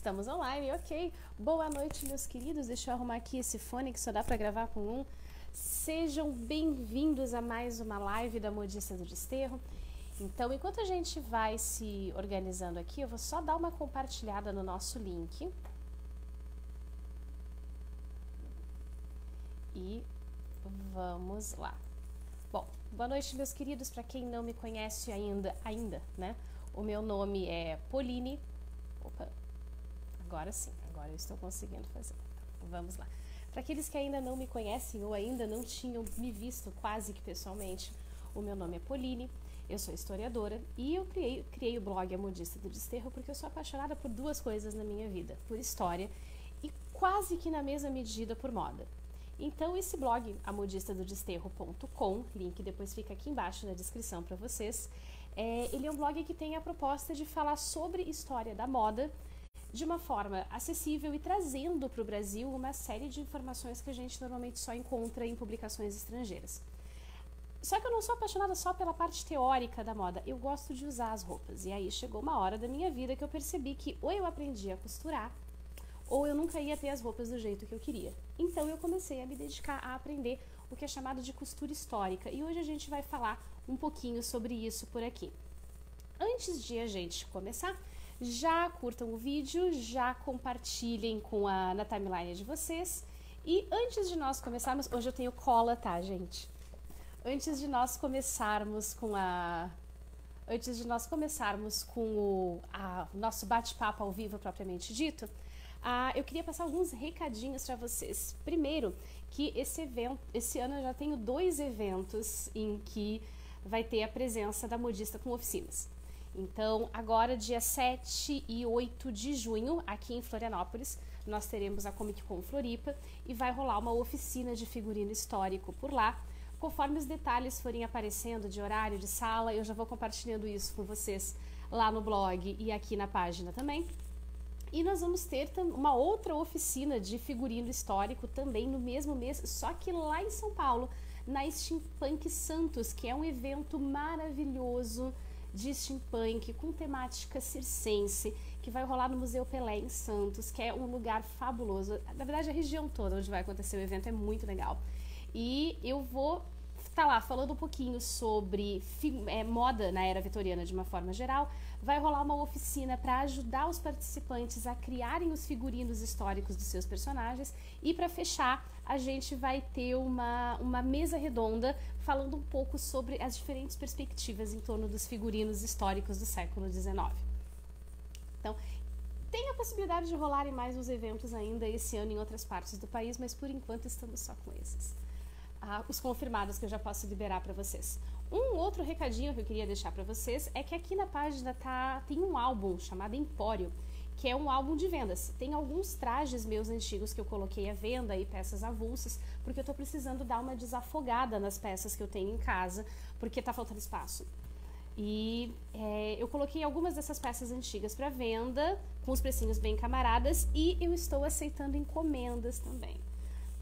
Estamos online, ok. Boa noite, meus queridos. Deixa eu arrumar aqui esse fone que só dá para gravar com um. Sejam bem-vindos a mais uma live da Modista do Desterro. Então, enquanto a gente vai se organizando aqui, eu vou só dar uma compartilhada no nosso link. E vamos lá. Bom, boa noite, meus queridos. Para quem não me conhece ainda, né? O meu nome é Pauline. Opa, agora sim, agora eu estou conseguindo fazer. Vamos lá. Para aqueles que ainda não me conhecem ou ainda não tinham me visto quase que pessoalmente, o meu nome é Pauline, eu sou historiadora e eu criei o blog A Modista do Desterro porque eu sou apaixonada por duas coisas na minha vida, por história e quase que na mesma medida por moda. Então esse blog, amodistadodesterro.com, link depois fica aqui embaixo na descrição para vocês, ele é um blog que tem a proposta de falar sobre história da moda de uma forma acessível e trazendo para o Brasil uma série de informações que a gente normalmente só encontra em publicações estrangeiras. Só que eu não sou apaixonada só pela parte teórica da moda, eu gosto de usar as roupas. E aí chegou uma hora da minha vida que eu percebi que ou eu aprendi a costurar, ou eu nunca ia ter as roupas do jeito que eu queria. Então eu comecei a me dedicar a aprender o que é chamado de costura histórica. E hoje a gente vai falar um pouquinho sobre isso por aqui. Antes de a gente começar, já curtam o vídeo, já compartilhem na timeline de vocês. E antes de nós começarmos, hoje eu tenho cola, tá, gente? Antes de nós começarmos com o nosso bate-papo ao vivo propriamente dito, eu queria passar alguns recadinhos para vocês. Primeiro, que esse ano eu já tenho 2 eventos em que vai ter a presença da modista com oficinas. Então, agora dia 7 e 8 de junho, aqui em Florianópolis, nós teremos a Comic Con Floripa e vai rolar uma oficina de figurino histórico por lá. Conforme os detalhes forem aparecendo de horário, de sala, eu já vou compartilhando isso com vocês lá no blog e aqui na página também. E nós vamos ter uma outra oficina de figurino histórico também no mesmo mês, só que lá em São Paulo, na Steampunk Santos, que é um evento maravilhoso de steampunk com temática circense, que vai rolar no Museu Pelé em Santos, que é um lugar fabuloso. Na verdade, a região toda onde vai acontecer o evento é muito legal. E eu vou estar lá falando um pouquinho sobre moda na era vitoriana de uma forma geral. Vai rolar uma oficina para ajudar os participantes a criarem os figurinos históricos dos seus personagens. E para fechar, a gente vai ter uma mesa redonda falando um pouco sobre as diferentes perspectivas em torno dos figurinos históricos do século XIX. Então, tem a possibilidade de rolarem mais uns eventos ainda esse ano em outras partes do país, mas por enquanto estamos só com esses. Os confirmados que eu já posso liberar para vocês. Um outro recadinho que eu queria deixar para vocês é que aqui na página tem um álbum chamado Empório, que é um álbum de vendas. Tem alguns trajes meus antigos que eu coloquei à venda e peças avulsas, porque eu estou precisando dar uma desafogada nas peças que eu tenho em casa, porque está faltando espaço. E eu coloquei algumas dessas peças antigas para venda, com os precinhos bem camaradas, e eu estou aceitando encomendas também.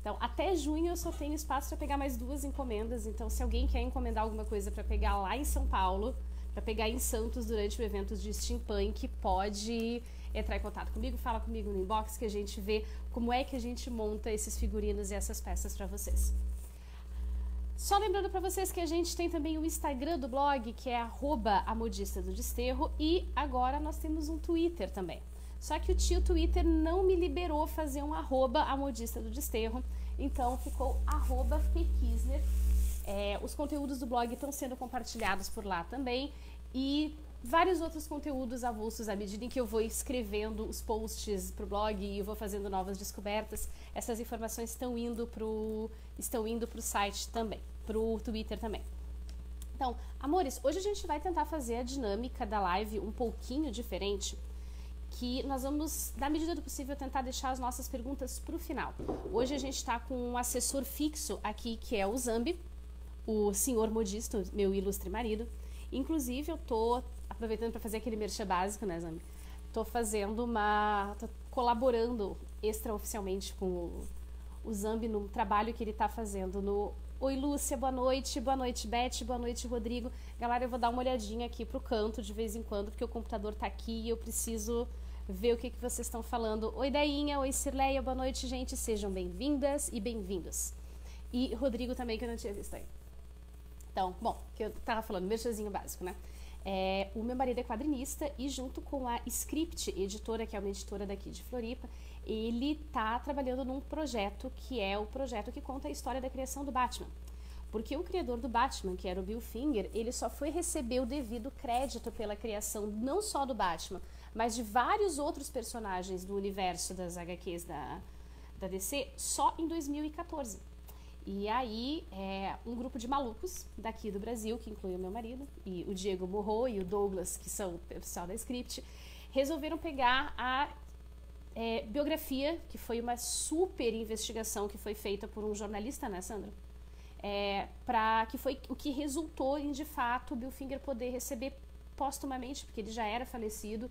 Então, até junho eu só tenho espaço para pegar mais 2 encomendas. Então, se alguém quer encomendar alguma coisa para pegar lá em São Paulo, para pegar em Santos durante o evento de steampunk, pode entrar em contato comigo, fala comigo no inbox que a gente vê como é que a gente monta esses figurinos e essas peças para vocês. Só lembrando para vocês que a gente tem também o Instagram do blog, que é @amodistadodesterro, e agora nós temos um Twitter também. Só que o Twitter não me liberou fazer um @amodistadodesterro, então ficou @fkisner. Os conteúdos do blog estão sendo compartilhados por lá também e vários outros conteúdos avulsos à medida em que eu vou escrevendo os posts para o blog e eu vou fazendo novas descobertas. Essas informações estão indo para o site também, para o Twitter também. Então, amores, hoje a gente vai tentar fazer a dinâmica da live um pouquinho diferente, que nós vamos, na medida do possível, tentar deixar as nossas perguntas para o final. Hoje a gente está com um assessor fixo aqui, que é o Zambi, o senhor modista, meu ilustre marido. Inclusive, eu tô aproveitando para fazer aquele merchan básico, né, Zambi? Tô colaborando extraoficialmente com o Zambi no trabalho que ele está fazendo no Oi, Lúcia, boa noite, Beth, boa noite, Rodrigo. Galera, eu vou dar uma olhadinha aqui pro canto de vez em quando, porque o computador tá aqui e eu preciso ver o que vocês estão falando. Oi, Dainha, oi, Cirleia, boa noite, gente. Sejam bem-vindas e bem-vindos. E Rodrigo também, que eu não tinha visto aí. Então, bom, que eu tava falando, merchanzinho básico, né? O meu marido é quadrinista e junto com a Script Editora, que é uma editora daqui de Floripa, ele tá trabalhando num projeto que é o projeto que conta a história da criação do Batman. Porque o criador do Batman, que era o Bill Finger, ele só foi receber o devido crédito pela criação não só do Batman, mas de vários outros personagens do universo das HQs da DC só em 2014. E aí, um grupo de malucos daqui do Brasil, que inclui o meu marido, e o Diego Morro e o Douglas, que são o pessoal da Script, resolveram pegar a biografia, que foi uma super investigação que foi feita por um jornalista, né, Sandra? Que foi o que resultou em, de fato, o Bill Finger poder receber póstumamente, porque ele já era falecido,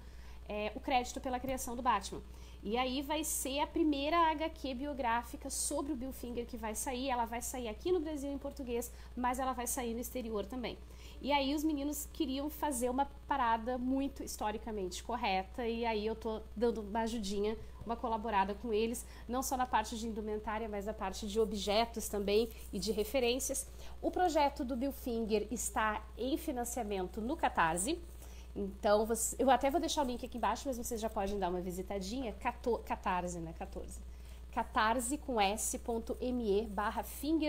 o crédito pela criação do Batman. E aí vai ser a primeira HQ biográfica sobre o Bill Finger que vai sair. Ela vai sair aqui no Brasil em português, mas ela vai sair no exterior também. E aí os meninos queriam fazer uma parada muito historicamente correta, e aí eu tô dando uma ajudinha, uma colaborada com eles, não só na parte de indumentária, mas na parte de objetos também e de referências. O projeto do Bill Finger está em financiamento no Catarse. Então, eu até vou deixar o link aqui embaixo, mas vocês já podem dar uma visitadinha. Catarse, né? 14. Catarse com s.me/Finger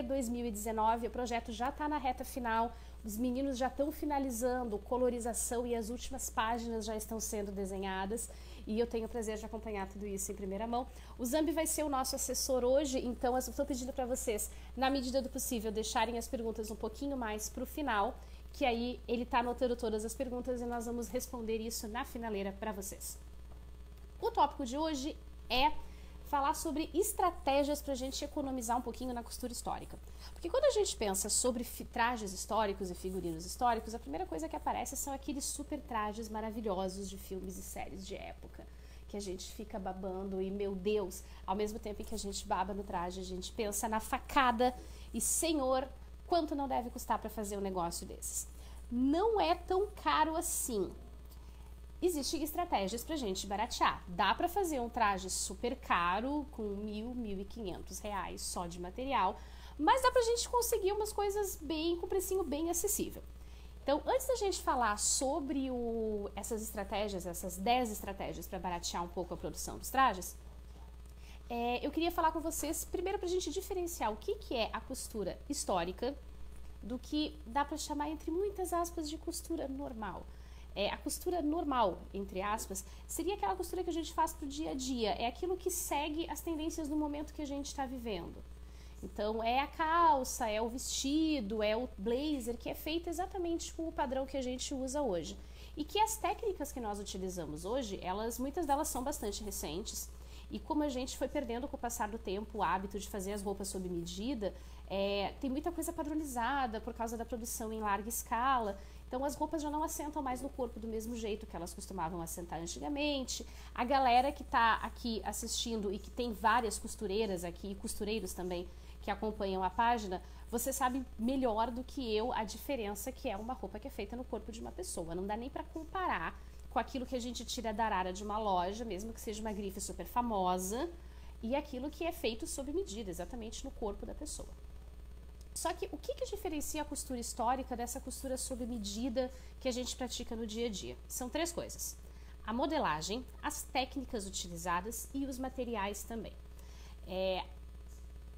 2019. O projeto já está na reta final. Os meninos já estão finalizando colorização e as últimas páginas já estão sendo desenhadas. E eu tenho o prazer de acompanhar tudo isso em primeira mão. O Zambi vai ser o nosso assessor hoje, então eu estou pedindo para vocês, na medida do possível, deixarem as perguntas um pouquinho mais para o final, que aí ele está anotando todas as perguntas e nós vamos responder isso na finaleira para vocês. O tópico de hoje é falar sobre estratégias para a gente economizar um pouquinho na costura histórica. Porque quando a gente pensa sobre trajes históricos e figurinos históricos, a primeira coisa que aparece são aqueles super trajes maravilhosos de filmes e séries de época, que a gente fica babando e, meu Deus, ao mesmo tempo em que a gente baba no traje, a gente pensa na facada e, senhor, quanto não deve custar para fazer um negócio desses? Não é tão caro assim. Existem estratégias pra gente baratear. Dá para fazer um traje super caro com R$1.000, R$1.500 só de material, mas dá pra gente conseguir umas coisas com precinho bem acessível. Então, antes da gente falar sobre essas estratégias, essas 10 estratégias para baratear um pouco a produção dos trajes, eu queria falar com vocês, primeiro, para a gente diferenciar o que é a costura histórica do que dá para chamar, entre muitas aspas, de costura normal. A costura normal, entre aspas, seria aquela costura que a gente faz para o dia a dia, é aquilo que segue as tendências do momento que a gente está vivendo. Então, é a calça, é o vestido, é o blazer, que é feito exatamente com o padrão que a gente usa hoje. E que as técnicas que nós utilizamos hoje, muitas delas são bastante recentes, e como a gente foi perdendo com o passar do tempo o hábito de fazer as roupas sob medida, tem muita coisa padronizada por causa da produção em larga escala. Então as roupas já não assentam mais no corpo do mesmo jeito que elas costumavam assentar antigamente. A galera que está aqui assistindo e que tem várias costureiras aqui, e costureiros também, que acompanham a página, você sabe melhor do que eu a diferença que é uma roupa que é feita no corpo de uma pessoa. Não dá nem para comparar com aquilo que a gente tira da arara de uma loja, mesmo que seja uma grife super famosa, e aquilo que é feito sob medida, exatamente no corpo da pessoa. Só que o que diferencia a costura histórica dessa costura sob medida que a gente pratica no dia a dia? São 3 coisas: a modelagem, as técnicas utilizadas e os materiais também.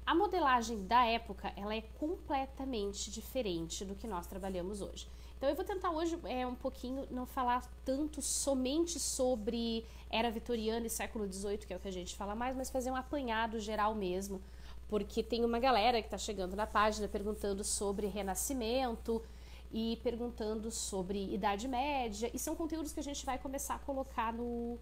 A modelagem da época, ela é completamente diferente do que nós trabalhamos hoje. Então eu vou tentar hoje um pouquinho não falar tanto somente sobre era vitoriana e século XVIII, que é o que a gente fala mais, mas fazer um apanhado geral mesmo, porque tem uma galera que está chegando na página perguntando sobre Renascimento e perguntando sobre Idade Média, e são conteúdos que a gente vai começar a colocar no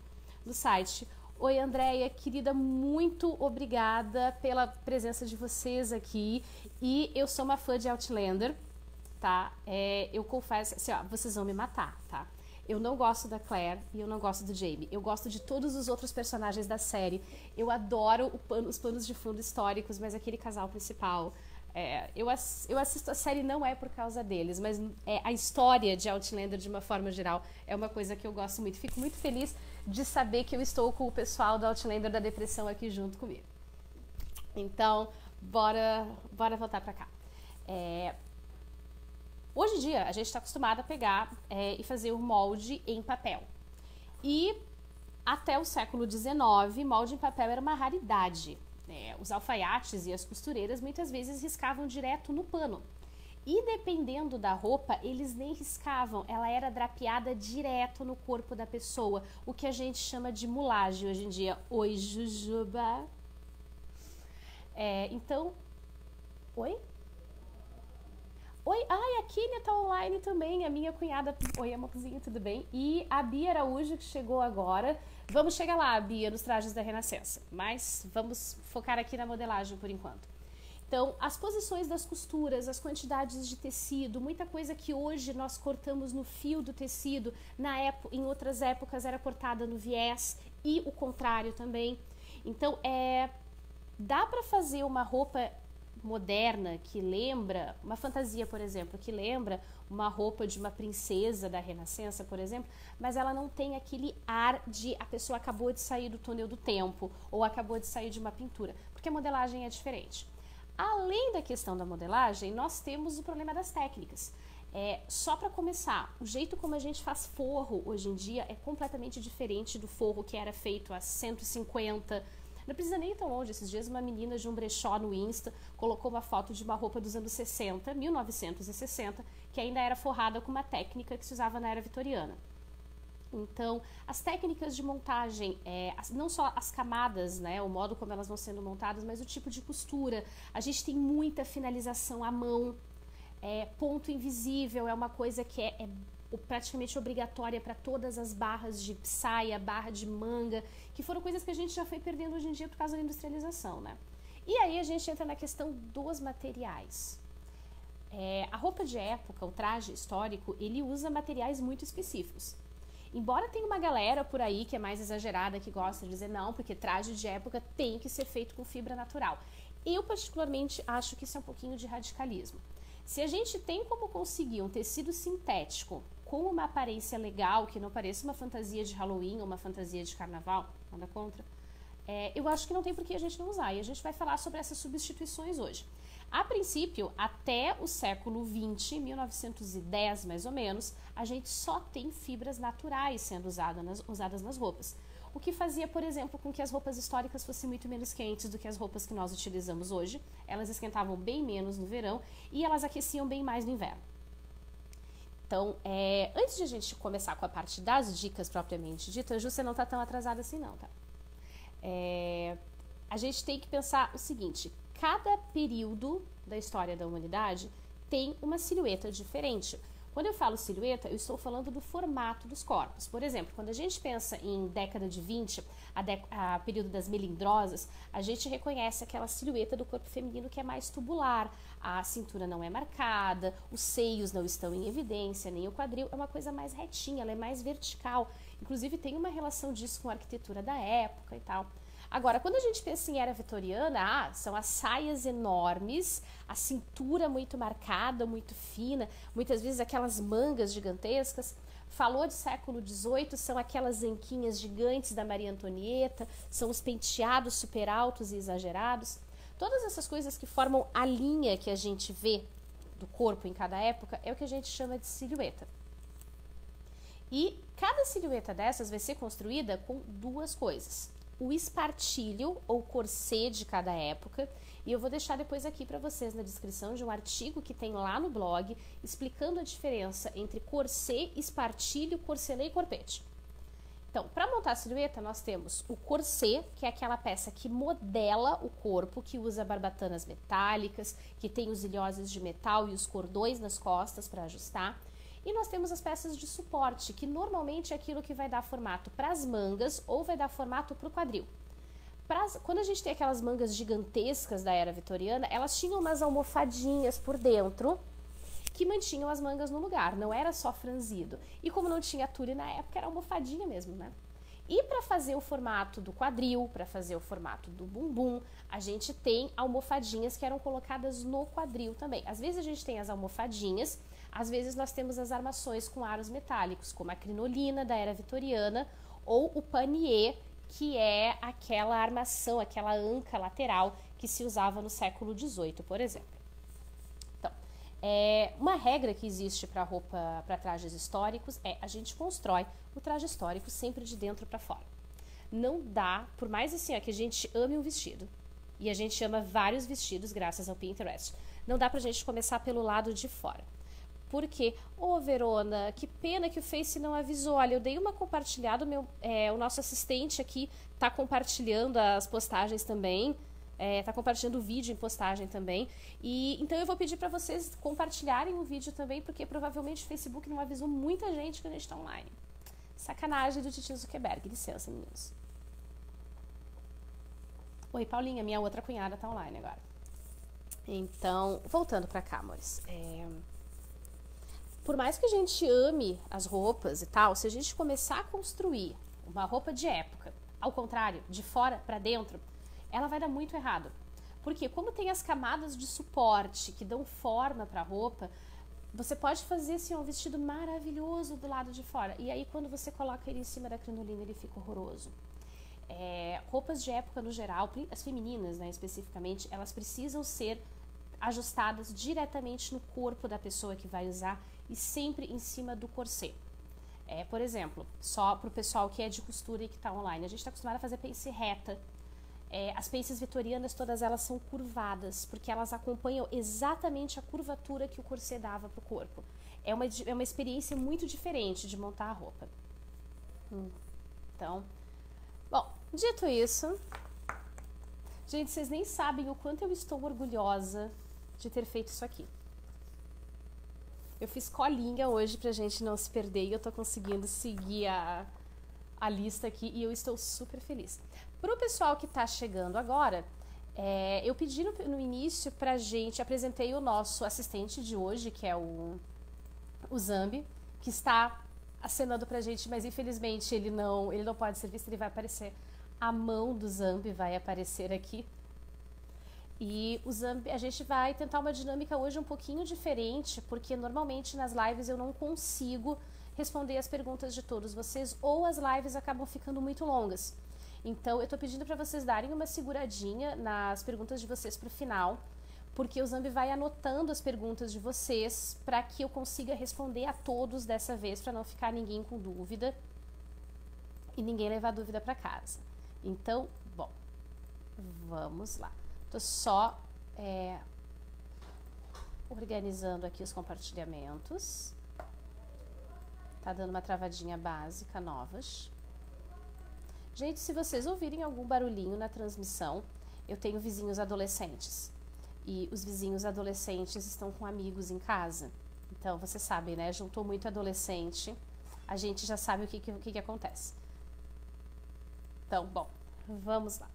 site. Oi, Andréia, querida, muito obrigada pela presença de vocês aqui, e eu sou uma fã de Outlander, tá? Eu confesso, assim, ó, vocês vão me matar, tá? Eu não gosto da Claire e eu não gosto do Jaime. Eu gosto de todos os outros personagens da série. Eu adoro os panos de fundo históricos, mas aquele casal principal... eu assisto a série não é por causa deles, mas a história de Outlander, de uma forma geral, é uma coisa que eu gosto muito. Fico muito feliz de saber que eu estou com o pessoal do Outlander da Depressão aqui junto comigo. Então, bora voltar pra cá. Hoje em dia, a gente está acostumado a pegar e fazer o molde em papel. E até o século XIX, molde em papel era uma raridade. Os alfaiates e as costureiras muitas vezes riscavam direto no pano. E dependendo da roupa, eles nem riscavam, ela era drapeada direto no corpo da pessoa, o que a gente chama de mulagem hoje em dia. Oi, Jujuba. Então, oi? Oi, ai, a Kínia tá online também, a minha cunhada. Oi, amorzinho, tudo bem? E a Bia Araújo, que chegou agora. Vamos chegar lá, Bia, nos trajes da Renascença, mas vamos focar aqui na modelagem por enquanto. Então, as posições das costuras, as quantidades de tecido, muita coisa que hoje nós cortamos no fio do tecido, em outras épocas era cortada no viés e o contrário também. Então, dá para fazer uma roupa moderna que lembra, uma fantasia, por exemplo, que lembra uma roupa de uma princesa da Renascença, por exemplo, mas ela não tem aquele ar de a pessoa acabou de sair do túnel do tempo ou acabou de sair de uma pintura, porque a modelagem é diferente. Além da questão da modelagem, nós temos o problema das técnicas. Só para começar, o jeito como a gente faz forro hoje em dia é completamente diferente do forro que era feito há 150. Não precisa nem ir tão longe. Esses dias uma menina de um brechó no Insta colocou uma foto de uma roupa dos anos 60, 1960, que ainda era forrada com uma técnica que se usava na era vitoriana. Então, as técnicas de montagem, não só as camadas, né, o modo como elas vão sendo montadas, mas o tipo de costura. A gente tem muita finalização à mão. Ponto invisível é uma coisa que é praticamente obrigatória para todas as barras de saia, barra de manga, que foram coisas que a gente já foi perdendo hoje em dia por causa da industrialização, né? E aí a gente entra na questão dos materiais. A roupa de época, o traje histórico, ele usa materiais muito específicos. Embora tenha uma galera por aí que é mais exagerada, que gosta de dizer não, porque traje de época tem que ser feito com fibra natural. Eu particularmente acho que isso é um pouquinho de radicalismo. Se a gente tem como conseguir um tecido sintético com uma aparência legal, que não pareça uma fantasia de Halloween ou uma fantasia de carnaval, nada contra, eu acho que não tem por que a gente não usar. E a gente vai falar sobre essas substituições hoje. A princípio, até o século XX, 1910 mais ou menos, a gente só tem fibras naturais sendo usadas nas roupas. O que fazia, por exemplo, com que as roupas históricas fossem muito menos quentes do que as roupas que nós utilizamos hoje. Elas esquentavam bem menos no verão e elas aqueciam bem mais no inverno. Então, antes de a gente começar com a parte das dicas propriamente dita, Ju, você não está tão atrasada assim não, tá? A gente tem que pensar o seguinte: cada período da história da humanidade tem uma silhueta diferente. Quando eu falo silhueta, eu estou falando do formato dos corpos. Por exemplo, quando a gente pensa em década de 20, a período das melindrosas, a gente reconhece aquela silhueta do corpo feminino que é mais tubular. A cintura não é marcada, os seios não estão em evidência, nem o quadril. É uma coisa mais retinha, ela é mais vertical. Inclusive, tem uma relação disso com a arquitetura da época e tal. Agora, quando a gente pensa em era vitoriana, são as saias enormes, a cintura muito marcada, muito fina, muitas vezes aquelas mangas gigantescas. Falou de século XVIII, são aquelas anquinhas gigantes da Maria Antonieta, são os penteados super altos e exagerados. Todas essas coisas que formam a linha que a gente vê do corpo em cada época é o que a gente chama de silhueta. E cada silhueta dessas vai ser construída com duas coisas: o espartilho ou corset de cada época, e eu vou deixar depois aqui para vocês na descrição de um artigo que tem lá no blog explicando a diferença entre corset, espartilho, corselet e corpete. Então, para montar a silhueta, nós temos o corset, que é aquela peça que modela o corpo, que usa barbatanas metálicas, que tem os ilhoses de metal e os cordões nas costas para ajustar. E nós temos as peças de suporte, que normalmente é aquilo que vai dar formato para as mangas ou vai dar formato para o quadril. Quando a gente tem aquelas mangas gigantescas da era vitoriana, elas tinham umas almofadinhas por dentro que mantinham as mangas no lugar, não era só franzido. E como não tinha tule na época, era almofadinha mesmo, né? E para fazer o formato do quadril, para fazer o formato do bumbum, a gente tem almofadinhas que eram colocadas no quadril também. Às vezes a gente tem as almofadinhas, às vezes nós temos as armações com aros metálicos, como a crinolina da era vitoriana ou o panier, que é aquela armação, aquela anca lateral que se usava no século XVIII, por exemplo. Então, uma regra que existe para roupa, para trajes históricos é a gente constrói o traje histórico sempre de dentro para fora. Não dá, por mais assim, que a gente ame um vestido, e a gente ama vários vestidos graças ao Pinterest, não dá pra gente começar pelo lado de fora. Porque, Verona, que pena que o Face não avisou. Olha, eu dei uma compartilhada, o nosso assistente aqui tá compartilhando as postagens também, tá compartilhando o vídeo em postagem também. E então eu vou pedir para vocês compartilharem o vídeo também, porque provavelmente o Facebook não avisou muita gente que a gente tá online. Sacanagem do Titi Zuckerberg. Licença, meninos. Oi, Paulinha, minha outra cunhada tá online agora. Então, voltando pra cá, amores. Por mais que a gente ame as roupas e tal, se a gente começar a construir uma roupa de época, ao contrário, de fora pra dentro, ela vai dar muito errado. Porque como tem as camadas de suporte que dão forma pra roupa, você pode fazer assim, um vestido maravilhoso do lado de fora. E aí, quando você coloca ele em cima da crinolina, ele fica horroroso. Roupas de época no geral, as femininas, né, especificamente, elas precisam ser ajustadas diretamente no corpo da pessoa que vai usar e sempre em cima do corset. Por exemplo, só para o pessoal que é de costura e que está online, a gente está acostumado a fazer pence reta. As pences vitorianas, todas elas são curvadas, porque elas acompanham exatamente a curvatura que o corset dava para o corpo. É uma experiência muito diferente de montar a roupa. Então, bom, dito isso, gente, vocês nem sabem o quanto eu estou orgulhosa de ter feito isso aqui. Eu fiz colinha hoje pra gente não se perder e eu tô conseguindo seguir a lista aqui e eu estou super feliz. Pro pessoal que tá chegando agora, eu pedi no início pra gente, apresentei o nosso assistente de hoje, que é o Zambi, que está acenando pra gente, mas infelizmente ele não pode ser visto, ele vai aparecer. A mão do Zambi vai aparecer aqui. E o Zambi, a gente vai tentar uma dinâmica hoje um pouquinho diferente, porque normalmente nas lives eu não consigo responder as perguntas de todos vocês, ou as lives acabam ficando muito longas. Então eu tô pedindo para vocês darem uma seguradinha nas perguntas de vocês pro final, porque o Zambi vai anotando as perguntas de vocês para que eu consiga responder a todos dessa vez, para não ficar ninguém com dúvida e ninguém levar dúvida para casa. Então, bom, vamos lá. Tô só organizando aqui os compartilhamentos. Tá dando uma travadinha básica, novas. Gente, se vocês ouvirem algum barulhinho na transmissão, eu tenho vizinhos adolescentes. E os vizinhos adolescentes estão com amigos em casa. Então, você sabe, né? Juntou muito adolescente, a gente já sabe o que acontece. Então, bom, vamos lá.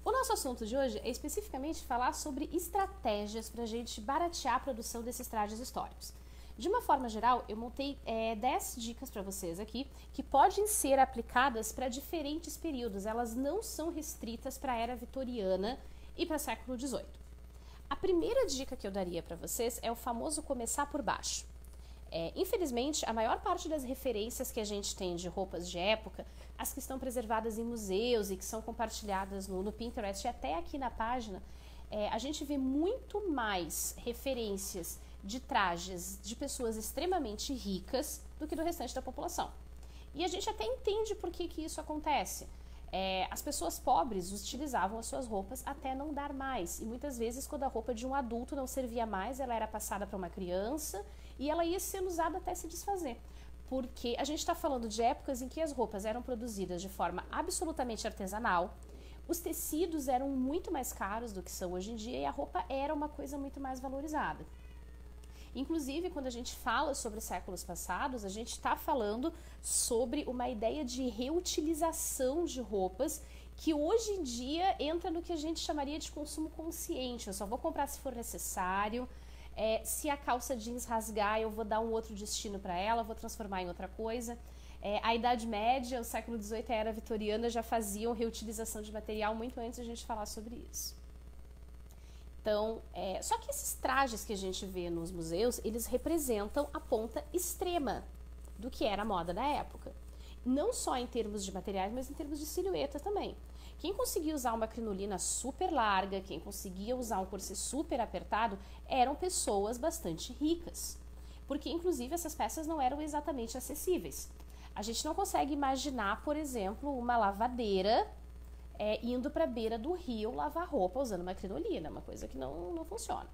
O nosso assunto de hoje é especificamente falar sobre estratégias para a gente baratear a produção desses trajes históricos. De uma forma geral, eu montei 10 dicas para vocês aqui que podem ser aplicadas para diferentes períodos. Elas não são restritas para a era vitoriana e para o século XVIII. A primeira dica que eu daria para vocês é o famoso começar por baixo. Infelizmente, a maior parte das referências que a gente tem de roupas de época, as que estão preservadas em museus e que são compartilhadas no Pinterest e até aqui na página, a gente vê muito mais referências de trajes de pessoas extremamente ricas do que do restante da população. E a gente até entende por que isso acontece. As pessoas pobres utilizavam as suas roupas até não dar mais. E muitas vezes, quando a roupa de um adulto não servia mais, ela era passada para uma criança e ela ia sendo usada até se desfazer. Porque a gente está falando de épocas em que as roupas eram produzidas de forma absolutamente artesanal, os tecidos eram muito mais caros do que são hoje em dia e a roupa era uma coisa muito mais valorizada. Inclusive, quando a gente fala sobre séculos passados, a gente está falando sobre uma ideia de reutilização de roupas que hoje em dia entra no que a gente chamaria de consumo consciente. Eu só vou comprar se for necessário. Se a calça jeans rasgar, eu vou dar um outro destino para ela, vou transformar em outra coisa. A Idade Média, o século XVIII e a Era Vitoriana já faziam reutilização de material muito antes de a gente falar sobre isso. Então, só que esses trajes que a gente vê nos museus, eles representam a ponta extrema do que era a moda da época. não só em termos de materiais, mas em termos de silhueta também. Quem conseguia usar uma crinolina super larga, quem conseguia usar um corset super apertado, eram pessoas bastante ricas. Porque, inclusive, essas peças não eram exatamente acessíveis. A gente não consegue imaginar, por exemplo, uma lavadeira indo para a beira do rio lavar roupa usando uma crinolina, uma coisa que não funciona.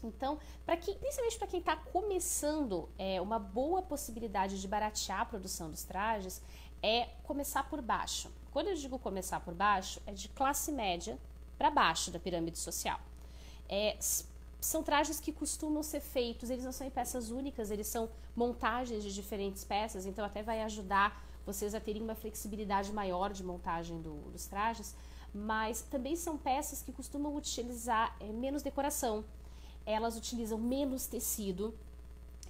Então, principalmente para quem está começando, uma boa possibilidade de baratear a produção dos trajes é começar por baixo. Quando eu digo começar por baixo, é de classe média para baixo da pirâmide social. São trajes que costumam ser feitos, eles não são em peças únicas, eles são montagens de diferentes peças, então até vai ajudar vocês a terem uma flexibilidade maior de montagem dos trajes, mas também são peças que costumam utilizar menos decoração, elas utilizam menos tecido,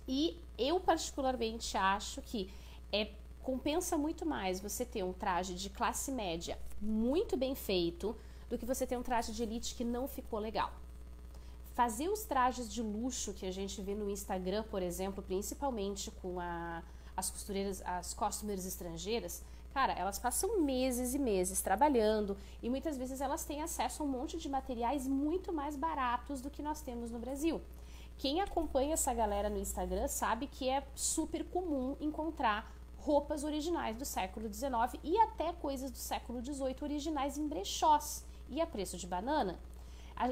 e eu particularmente acho que compensa muito mais você ter um traje de classe média muito bem feito do que você ter um traje de elite que não ficou legal. Fazer os trajes de luxo que a gente vê no Instagram, por exemplo, principalmente com as costureiras, as costumers estrangeiras, cara, elas passam meses e meses trabalhando e muitas vezes elas têm acesso a um monte de materiais muito mais baratos do que nós temos no Brasil. Quem acompanha essa galera no Instagram sabe que é super comum encontrar roupas originais do século XIX e até coisas do século XVIII originais em brechós e a preço de banana.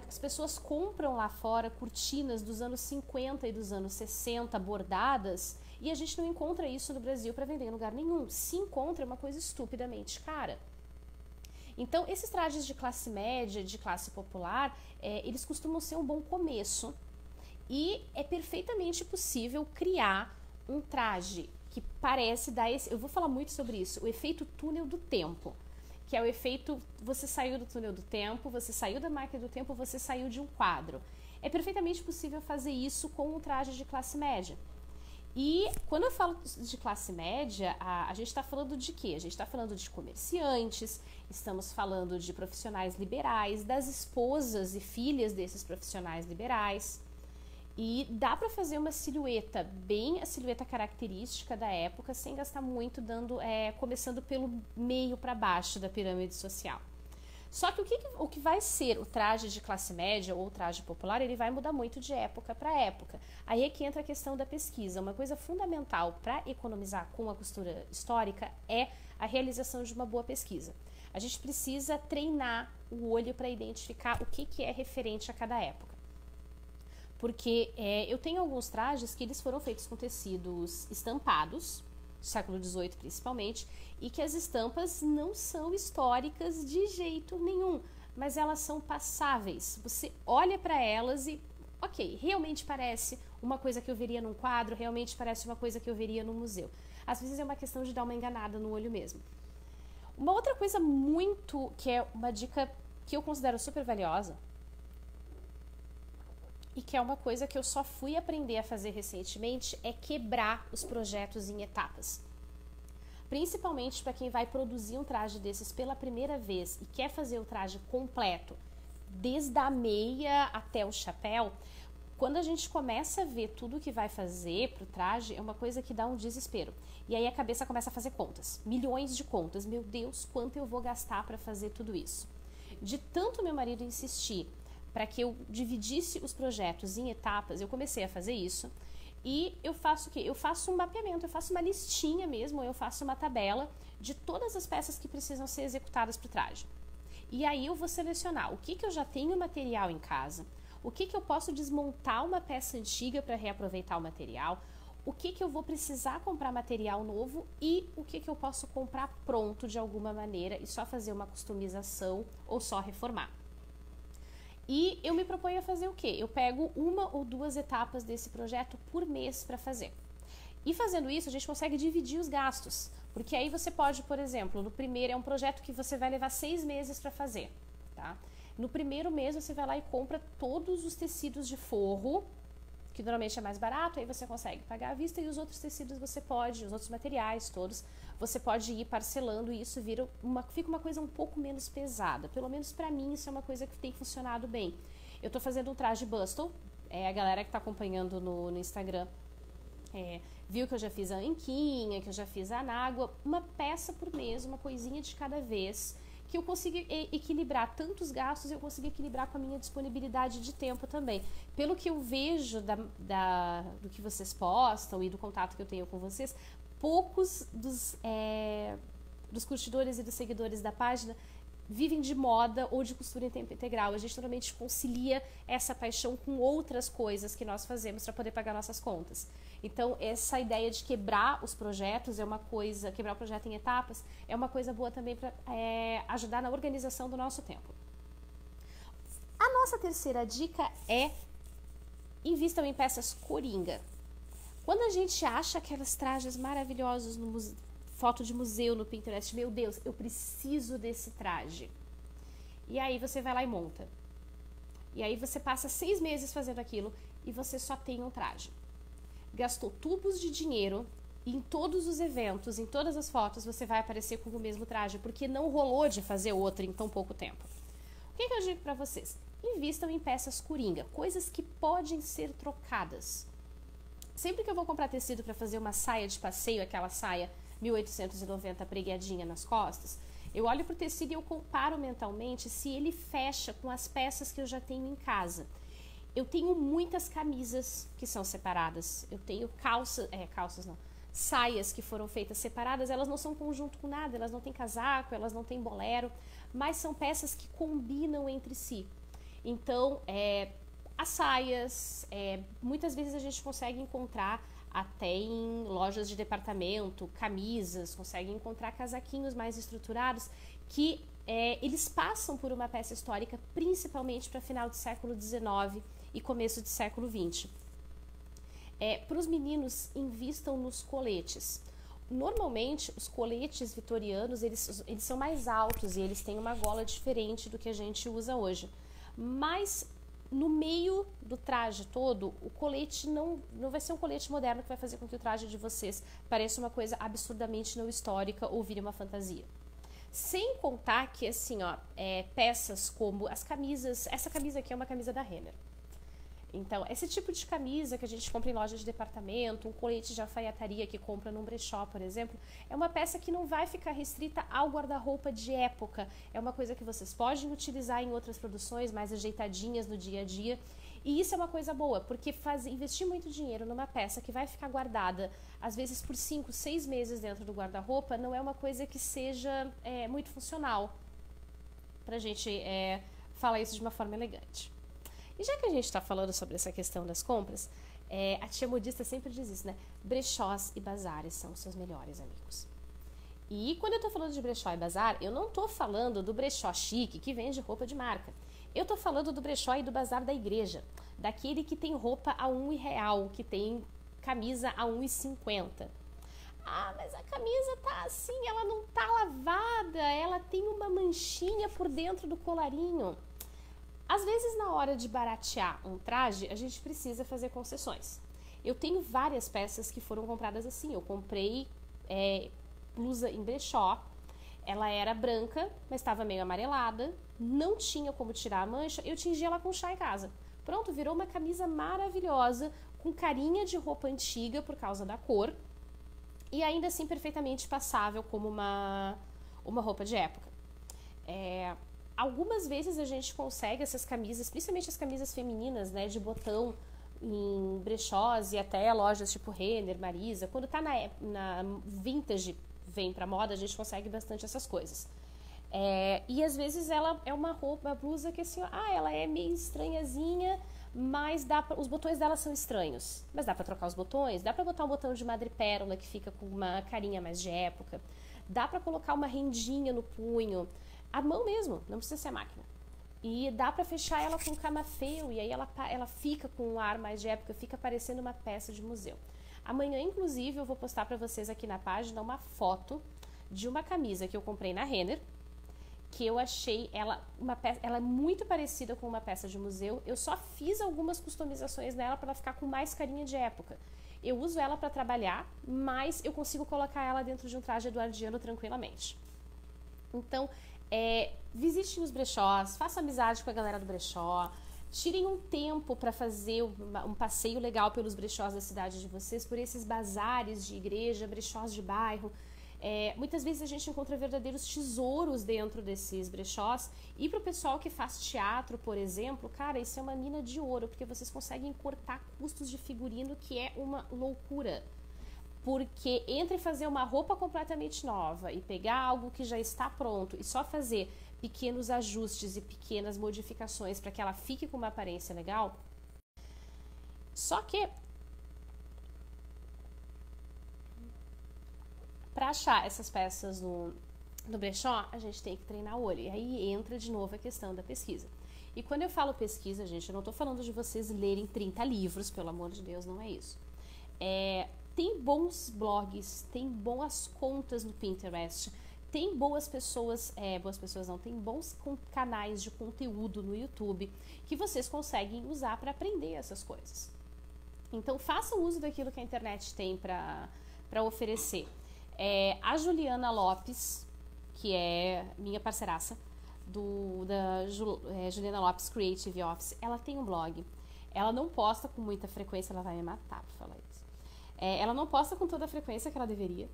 As pessoas compram lá fora cortinas dos anos 50 e dos anos 60 bordadas e a gente não encontra isso no Brasil para vender em lugar nenhum. Se encontra, é uma coisa estupidamente cara. Então, esses trajes de classe média, de classe popular, eles costumam ser um bom começo e é perfeitamente possível criar um traje que parece dar eu vou falar muito sobre isso, o efeito túnel do tempo, que é o efeito, você saiu do túnel do tempo, você saiu da máquina do tempo, você saiu de um quadro. É perfeitamente possível fazer isso com um traje de classe média. E quando eu falo de classe média, a gente está falando de quê? A gente está falando de comerciantes, estamos falando de profissionais liberais, das esposas e filhas desses profissionais liberais. E dá para fazer uma silhueta, bem a silhueta característica da época, sem gastar muito, começando pelo meio para baixo da pirâmide social. Só que o que vai ser o traje de classe média ou o traje popular, ele vai mudar muito de época para época. Aí é que entra a questão da pesquisa. Uma coisa fundamental para economizar com a costura histórica é a realização de uma boa pesquisa. A gente precisa treinar o olho para identificar o que é referente a cada época. Porque eu tenho alguns trajes que eles foram feitos com tecidos estampados, do século XVIII principalmente, e que as estampas não são históricas de jeito nenhum, mas elas são passáveis. Você olha para elas e, ok, realmente parece uma coisa que eu veria num quadro, realmente parece uma coisa que eu veria no museu. Às vezes é uma questão de dar uma enganada no olho mesmo. Uma outra coisa que é uma dica que eu considero super valiosa, e que é uma coisa que eu só fui aprender a fazer recentemente, é quebrar os projetos em etapas. Principalmente para quem vai produzir um traje desses pela primeira vez e quer fazer o traje completo, desde a meia até o chapéu. Quando a gente começa a ver tudo que vai fazer pro traje, é uma coisa que dá um desespero. E aí a cabeça começa a fazer contas, milhões de contas. Meu Deus, quanto eu vou gastar para fazer tudo isso? De tanto meu marido insistir para que eu dividisse os projetos em etapas, eu comecei a fazer isso. E eu faço o quê? Eu faço um mapeamento, eu faço uma listinha mesmo, eu faço uma tabela de todas as peças que precisam ser executadas para o traje. E aí eu vou selecionar o que eu já tenho material em casa, o que eu posso desmontar uma peça antiga para reaproveitar o material, o que eu vou precisar comprar material novo e o que eu posso comprar pronto de alguma maneira e só fazer uma customização ou só reformar. E eu me proponho a fazer o quê? Eu pego uma ou duas etapas desse projeto por mês para fazer. E fazendo isso, a gente consegue dividir os gastos. Porque aí você pode, por exemplo, no primeiro é um projeto que você vai levar 6 meses para fazer. Tá? No primeiro mês você vai lá e compra todos os tecidos de forro, que normalmente é mais barato, aí você consegue pagar à vista, e os outros tecidos você pode, os outros materiais todos, você pode ir parcelando e isso fica uma coisa um pouco menos pesada. Pelo menos para mim isso é uma coisa que tem funcionado bem. Eu tô fazendo um traje bustle, a galera que tá acompanhando no Instagram Viu que eu já fiz a anquinha, que eu já fiz a anágua, uma peça por mês, uma coisinha de cada vez, que eu consigo equilibrar tanto os gastos, eu consigo equilibrar com a minha disponibilidade de tempo também. Pelo que eu vejo do que vocês postam e do contato que eu tenho com vocês, poucos dos curtidores e dos seguidores da página vivem de moda ou de costura em tempo integral. A gente normalmente concilia essa paixão com outras coisas que nós fazemos para poder pagar nossas contas. Então, essa ideia de quebrar os projetos é uma coisa, quebrar o projeto em etapas, é uma coisa boa também para ajudar na organização do nosso tempo. A nossa terceira dica é: invistam em peças coringa. Quando a gente acha aquelas trajes maravilhosos no foto de museu no Pinterest, meu Deus, eu preciso desse traje. E aí você vai lá e monta. E aí você passa 6 meses fazendo aquilo e você só tem um traje. Gastou tubos de dinheiro e em todos os eventos, em todas as fotos, você vai aparecer com o mesmo traje, porque não rolou de fazer outro em tão pouco tempo. O que eu digo para vocês? Invistam em peças coringa, coisas que podem ser trocadas. Sempre que eu vou comprar tecido para fazer uma saia de passeio, aquela saia 1890 preguiadinha nas costas, eu olho para o tecido e eu comparo mentalmente se ele fecha com as peças que eu já tenho em casa. Eu tenho muitas camisas que são separadas, eu tenho saias que foram feitas separadas, elas não são conjunto com nada, elas não têm casaco, elas não têm bolero, mas são peças que combinam entre si. Então, as saias, muitas vezes a gente consegue encontrar até em lojas de departamento, camisas, consegue encontrar casaquinhos mais estruturados que eles passam por uma peça histórica, principalmente para final do século XIX e começo do século XX. Para os meninos, invistam nos coletes. Normalmente, os coletes vitorianos, eles são mais altos e eles têm uma gola diferente do que a gente usa hoje. Mas no meio do traje todo, o colete não vai ser um colete moderno que vai fazer com que o traje de vocês pareça uma coisa absurdamente não histórica ou vire uma fantasia. Sem contar que, assim, peças como as camisas, essa camisa aqui é uma camisa da Renner. Então, esse tipo de camisa que a gente compra em lojas de departamento, um colete de alfaiataria que compra num brechó, por exemplo, é uma peça que não vai ficar restrita ao guarda-roupa de época. É uma coisa que vocês podem utilizar em outras produções mais ajeitadinhas no dia a dia. E isso é uma coisa boa, porque investir muito dinheiro numa peça que vai ficar guardada, às vezes por 5, 6 meses dentro do guarda-roupa, não é uma coisa que seja muito funcional pra gente falar isso de uma forma elegante. E já que a gente está falando sobre essa questão das compras, a tia modista sempre diz isso, né? Brechós e bazares são os seus melhores amigos. E quando eu tô falando de brechó e bazar, eu não tô falando do brechó chique que vende roupa de marca. Eu tô falando do brechó e do bazar da igreja, daquele que tem roupa a R$1, que tem camisa a R$1,50. Ah, mas a camisa tá assim, ela não tá lavada, ela tem uma manchinha por dentro do colarinho. Às vezes, na hora de baratear um traje, a gente precisa fazer concessões. Eu tenho várias peças que foram compradas assim. Eu comprei blusa em brechó, ela era branca, mas estava meio amarelada, não tinha como tirar a mancha, eu tingi ela com chá em casa. Pronto, virou uma camisa maravilhosa, com carinha de roupa antiga por causa da cor, e ainda assim perfeitamente passável como uma roupa de época. Algumas vezes a gente consegue essas camisas, principalmente as camisas femininas, né, de botão, em brechós e até lojas tipo Renner, Marisa. Quando tá na vintage, vem pra moda, a gente consegue bastante essas coisas. E às vezes ela é uma blusa que assim, ela é meio estranhazinha, mas os botões dela são estranhos. Mas dá pra trocar os botões, dá pra botar um botão de madrepérola que fica com uma carinha mais de época, dá pra colocar uma rendinha no punho, a mão mesmo, não precisa ser a máquina. E dá pra fechar ela com camafeu, e aí ela fica com um ar mais de época, fica parecendo uma peça de museu. Amanhã, inclusive, eu vou postar pra vocês aqui na página uma foto de uma camisa que eu comprei na Renner, que eu achei ela é muito parecida com uma peça de museu. Eu só fiz algumas customizações nela para ela ficar com mais carinha de época. Eu uso ela para trabalhar, mas eu consigo colocar ela dentro de um traje eduardiano tranquilamente. Então, visite os brechós, faça amizade com a galera do brechó, Tirem um tempo para fazer um passeio legal pelos brechós da cidade de vocês, por esses bazares de igreja, brechós de bairro. Muitas vezes a gente encontra verdadeiros tesouros dentro desses brechós. E para o pessoal que faz teatro, por exemplo, cara, isso é uma mina de ouro, porque vocês conseguem cortar custos de figurino, que é uma loucura. Porque entre fazer uma roupa completamente nova e pegar algo que já está pronto e só fazer pequenos ajustes e pequenas modificações para que ela fique com uma aparência legal, só que para achar essas peças no brechó, a gente tem que treinar o olho. E aí entra de novo a questão da pesquisa. E quando eu falo pesquisa, gente, eu não estou falando de vocês lerem 30 livros, pelo amor de Deus, não é isso. Tem bons blogs, tem boas contas no Pinterest, tem boas pessoas não, tem bons canais de conteúdo no YouTube que vocês conseguem usar para aprender essas coisas. Então, façam uso daquilo que a internet tem para oferecer. A Juliana Lopes, que é minha parceiraça, Juliana Lopes Creative Office, ela tem um blog. Ela não posta com muita frequência, ela vai me matar por falar isso. Ela não posta com toda a frequência que ela deveria,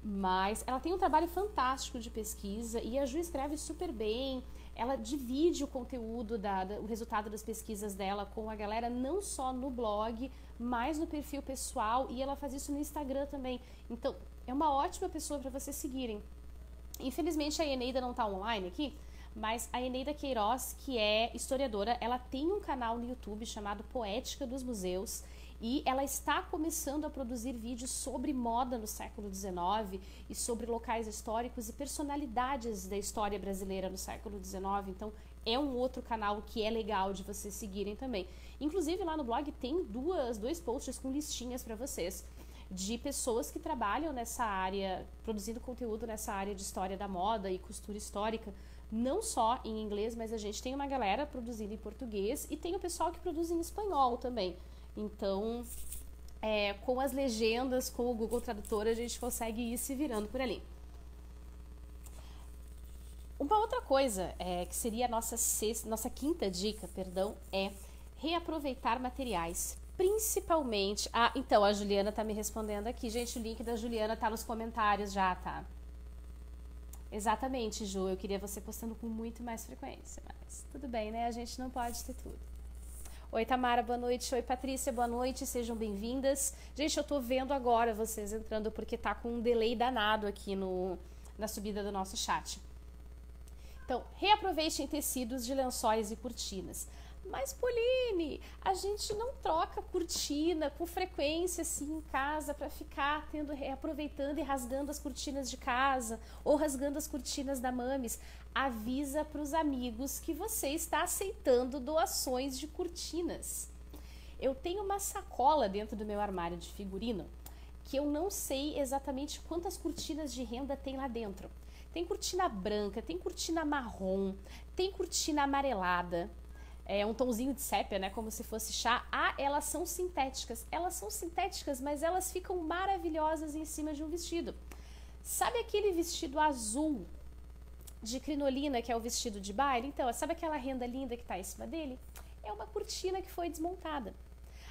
mas ela tem um trabalho fantástico de pesquisa e a Ju escreve super bem. Ela divide o conteúdo, o resultado das pesquisas dela com a galera, não só no blog, mas no perfil pessoal, e ela faz isso no Instagram também. Então, é uma ótima pessoa para vocês seguirem. Infelizmente, a Eneida não está online aqui, mas a Eneida Queiroz, que é historiadora, ela tem um canal no YouTube chamado Poética dos Museus, e ela está começando a produzir vídeos sobre moda no século XIX e sobre locais históricos e personalidades da história brasileira no século XIX. Então, é um outro canal que é legal de vocês seguirem também. Inclusive, lá no blog tem dois posts com listinhas para vocês de pessoas que trabalham nessa área, produzindo conteúdo nessa área de história da moda e costura histórica, não só em inglês, mas a gente tem uma galera produzindo em português e tem o pessoal que produz em espanhol também. Então, com as legendas, com o Google Tradutor, a gente consegue ir se virando por ali. Uma outra coisa que seria a nossa quinta dica, é reaproveitar materiais. Principalmente... então, a Juliana tá me respondendo aqui. Gente, o link da Juliana tá nos comentários já, tá? Exatamente, Ju. Eu queria você postando com muito mais frequência, mas tudo bem, né? A gente não pode ter tudo. Oi, Tamara, boa noite. Oi, Patrícia, boa noite. Sejam bem-vindas. Gente, eu tô vendo agora vocês entrando porque tá com um delay danado aqui na subida do nosso chat. Então, reaproveitem tecidos de lençóis e cortinas. Mas, Pauline, a gente não troca cortina com frequência assim em casa para ficar reaproveitando e rasgando as cortinas de casa ou rasgando as cortinas da Mames. Avisa para os amigos que você está aceitando doações de cortinas. Eu tenho uma sacola dentro do meu armário de figurino que eu não sei exatamente quantas cortinas de renda tem lá dentro. Tem cortina branca, tem cortina marrom, tem cortina amarelada. Um tomzinho de sépia, né, como se fosse chá. Elas são sintéticas. Elas são sintéticas, mas elas ficam maravilhosas em cima de um vestido. Sabe aquele vestido azul de crinolina, que é o vestido de baile? Então, sabe aquela renda linda que está em cima dele? É uma cortina que foi desmontada.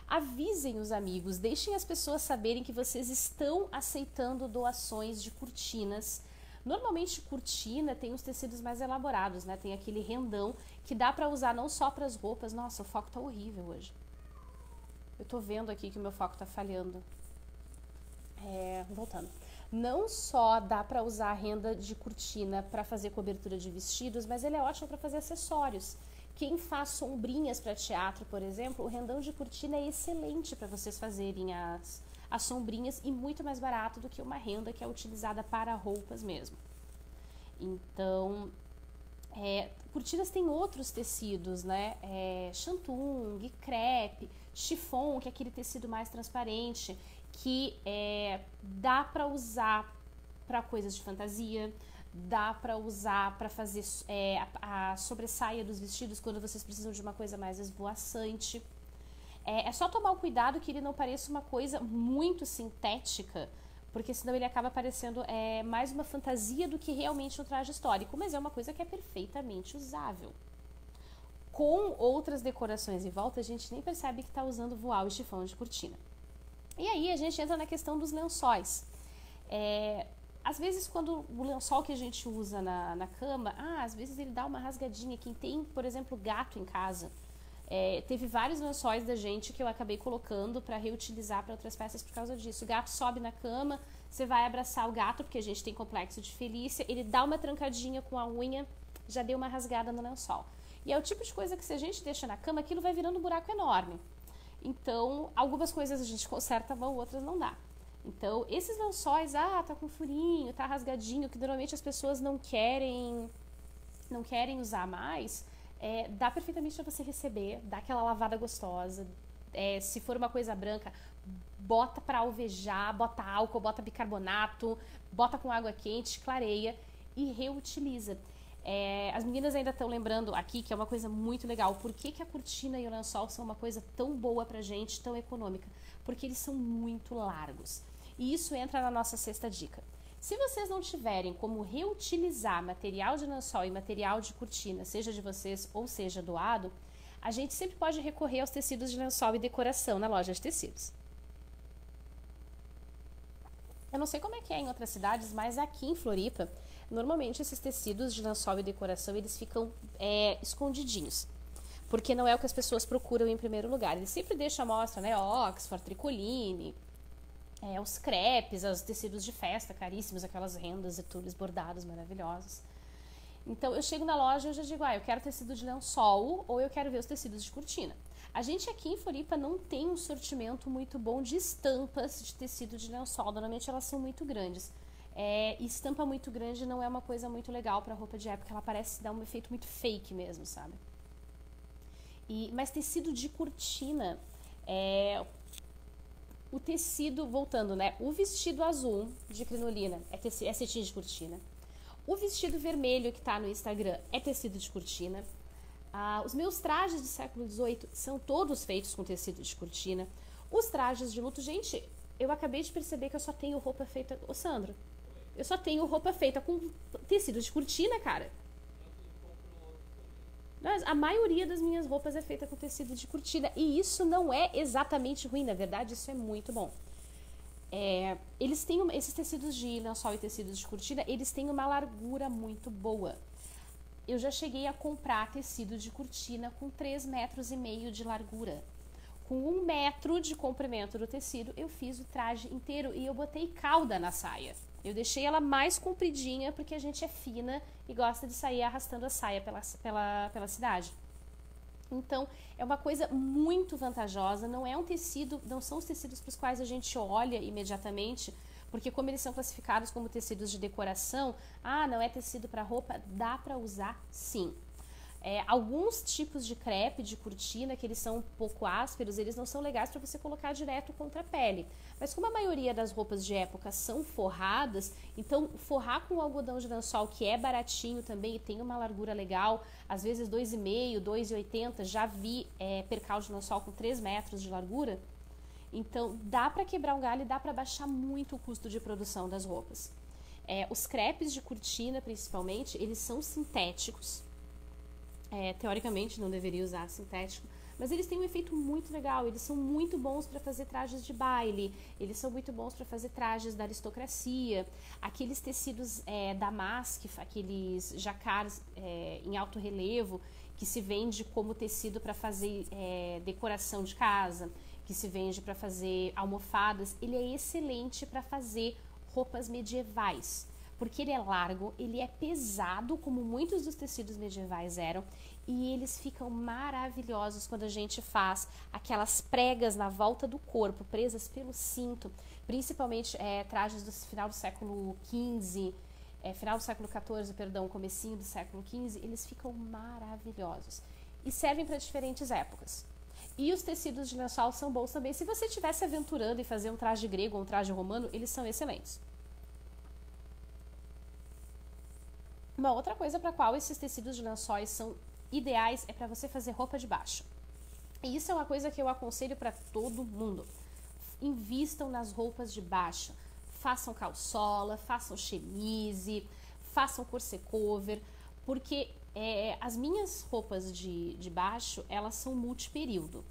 Avisem os amigos, deixem as pessoas saberem que vocês estão aceitando doações de cortinas. Normalmente, cortina tem os tecidos mais elaborados, né? Tem aquele rendão que dá pra usar não só para as roupas. Nossa, o foco tá horrível hoje. Eu tô vendo aqui que o meu foco tá falhando. Voltando. Não só dá pra usar a renda de cortina para fazer cobertura de vestidos, mas ele é ótimo para fazer acessórios. Quem faz sombrinhas para teatro, por exemplo, o rendão de cortina é excelente para vocês fazerem as sombrinhas e muito mais barato do que uma renda que é utilizada para roupas mesmo. Então, cortinas têm outros tecidos, né? Shantung, crepe, chiffon, que é aquele tecido mais transparente, que dá para usar para coisas de fantasia, dá para usar para fazer a sobressaia dos vestidos quando vocês precisam de uma coisa mais esvoaçante. É só tomar o cuidado que ele não pareça uma coisa muito sintética, porque senão ele acaba parecendo mais uma fantasia do que realmente um traje histórico, mas é uma coisa que é perfeitamente usável. com outras decorações em volta, a gente nem percebe que está usando voal e chifão de cortina. E aí a gente entra na questão dos lençóis. Às vezes, quando o lençol que a gente usa na cama, às vezes ele dá uma rasgadinha. Quem tem, por exemplo, gato em casa, teve vários lençóis da gente que eu acabei colocando para reutilizar para outras peças por causa disso. O gato sobe na cama, você vai abraçar o gato, porque a gente tem complexo de Felícia, ele dá uma trancadinha com a unha, já deu uma rasgada no lençol. E é o tipo de coisa que, se a gente deixa na cama, aquilo vai virando um buraco enorme. Então, algumas coisas a gente conserta a mão, outras não dá. Então, esses lençóis, tá com furinho, tá rasgadinho, que normalmente as pessoas não querem usar mais, dá perfeitamente para você receber, dá aquela lavada gostosa. Se for uma coisa branca, bota para alvejar, bota álcool, bota bicarbonato, bota com água quente, clareia e reutiliza. As meninas ainda estão lembrando aqui que é uma coisa muito legal. Por que a cortina e o lençol são uma coisa tão boa pra gente, tão econômica? Porque eles são muito largos. E isso entra na nossa sexta dica. Se vocês não tiverem como reutilizar material de lençol e material de cortina, seja de vocês ou seja doado, a gente sempre pode recorrer aos tecidos de lençol e decoração na loja de tecidos. Eu não sei como é que é em outras cidades, mas aqui em Floripa, normalmente esses tecidos de lençol e decoração, eles ficam escondidinhos. Porque não é o que as pessoas procuram em primeiro lugar. Eles sempre deixam à mostra, né? Oxford, tricoline, os crepes, os tecidos de festa caríssimos, aquelas rendas e tules bordados maravilhosos. Então eu chego na loja e eu já digo, eu quero tecido de lençol ou eu quero ver os tecidos de cortina. A gente aqui em Floripa não tem um sortimento muito bom de estampas de tecido de lençol, normalmente elas são muito grandes. Estampa muito grande não é uma coisa muito legal para roupa de época, ela parece dar um efeito muito fake mesmo, sabe? Mas tecido de cortina, o tecido, voltando, né? O vestido azul de crinolina é cetim de cortina. O vestido vermelho que tá no Instagram é tecido de cortina. Os meus trajes do século XVIII são todos feitos com tecido de cortina. Os trajes de luto, gente, eu acabei de perceber que eu só tenho roupa feita... Ô, Sandro, eu só tenho roupa feita com tecido de cortina, cara. Mas a maioria das minhas roupas é feita com tecido de cortina. E isso não é exatamente ruim, na verdade, isso é muito bom. Eles têm esses tecidos de lençol e tecidos de cortina, eles têm uma largura muito boa. Eu já cheguei a comprar tecido de cortina com 3,5 metros de largura. Com 1 metro de comprimento do tecido, eu fiz o traje inteiro e eu botei cauda na saia. Eu deixei ela mais compridinha porque a gente é fina e gosta de sair arrastando a saia pela cidade. Então, é uma coisa muito vantajosa, não são os tecidos para os quais a gente olha imediatamente, porque como eles são classificados como tecidos de decoração, não é tecido para roupa, dá para usar sim. Alguns tipos de crepe, de cortina, que eles são um pouco ásperos, eles não são legais para você colocar direto contra a pele. Mas como a maioria das roupas de época são forradas, então forrar com algodão de lençol, que é baratinho também e tem uma largura legal, às vezes 2,5, 2,80, já vi percal de lençol com 3 metros de largura. Então dá para quebrar um galho e dá para baixar muito o custo de produção das roupas. Os crepes de cortina, principalmente, eles são sintéticos. Teoricamente não deveria usar sintético, mas eles têm um efeito muito legal, eles são muito bons para fazer trajes de baile, eles são muito bons para fazer trajes da aristocracia, aqueles tecidos damask, aqueles jacquards em alto relevo, que se vende como tecido para fazer decoração de casa, que se vende para fazer almofadas, ele é excelente para fazer roupas medievais. Porque ele é largo, ele é pesado, como muitos dos tecidos medievais eram, e eles ficam maravilhosos quando a gente faz aquelas pregas na volta do corpo, presas pelo cinto, principalmente trajes do final do século XV, final do século XIV, perdão, comecinho do século XV, eles ficam maravilhosos e servem para diferentes épocas. E os tecidos de lençol são bons também. Se você estiver se aventurando em fazer um traje grego ou um traje romano, eles são excelentes. Uma outra coisa para a qual esses tecidos de lençóis são ideais é para você fazer roupa de baixo. E isso é uma coisa que eu aconselho para todo mundo. Invistam nas roupas de baixo. Façam calçola, façam chemise, façam corset cover, Porque as minhas roupas de baixo, elas são multiperíodo.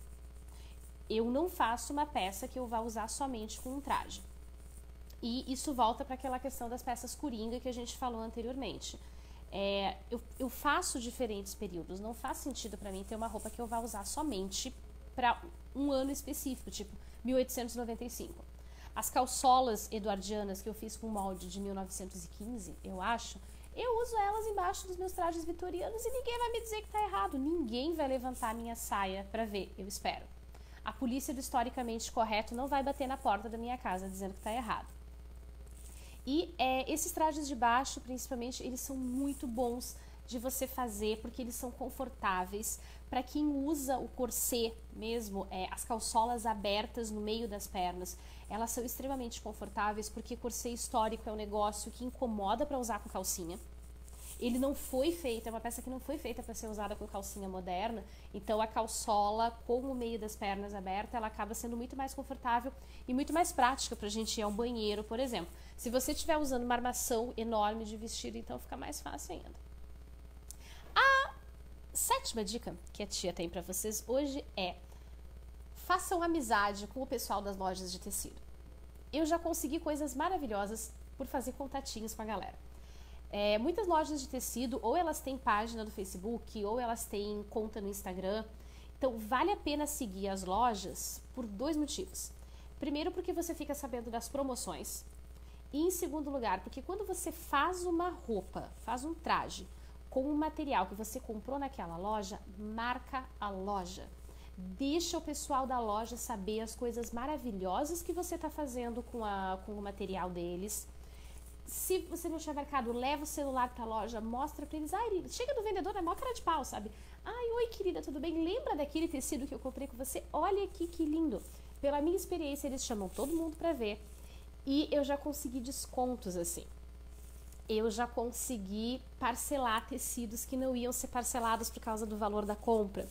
Eu não faço uma peça que eu vá usar somente com um traje. E isso volta para aquela questão das peças coringa que a gente falou anteriormente. Eu faço diferentes períodos, não faz sentido para mim ter uma roupa que eu vá usar somente para um ano específico, tipo 1895. As calçolas eduardianas que eu fiz com molde de 1915, eu acho, eu uso elas embaixo dos meus trajes vitorianos e ninguém vai me dizer que tá errado. Ninguém vai levantar a minha saia para ver, eu espero. A polícia do historicamente correto não vai bater na porta da minha casa dizendo que tá errado. E esses trajes de baixo, principalmente, eles são muito bons de você fazer, porque eles são confortáveis. Para quem usa o corset mesmo, as calçolas abertas no meio das pernas, elas são extremamente confortáveis, porque corset histórico é um negócio que incomoda para usar com calcinha. Ele não foi feito, é uma peça que não foi feita para ser usada com calcinha moderna, então a calçola com o meio das pernas aberta, ela acaba sendo muito mais confortável e muito mais prática para a gente ir ao banheiro, por exemplo. Se você estiver usando uma armação enorme de vestido, então fica mais fácil ainda. A sétima dica que a tia tem para vocês hoje é: façam amizade com o pessoal das lojas de tecido. Eu já consegui coisas maravilhosas por fazer contatinhos com a galera. Muitas lojas de tecido, ou elas têm página do Facebook, ou elas têm conta no Instagram. Então, vale a pena seguir as lojas por 2 motivos. Primeiro, porque você fica sabendo das promoções. E em segundo lugar, porque quando você faz uma roupa, faz um traje com um material que você comprou naquela loja, marca a loja. Deixa o pessoal da loja saber as coisas maravilhosas que você está fazendo com o material deles. Se você não tiver marcado, leva o celular pra loja, mostra pra eles. Chega do vendedor, é mó cara de pau, sabe? Oi querida, tudo bem? Lembra daquele tecido que eu comprei com você? Olha aqui que lindo. Pela minha experiência, eles chamam todo mundo pra ver. E eu já consegui descontos assim. Eu já consegui parcelar tecidos que não iam ser parcelados por causa do valor da compra.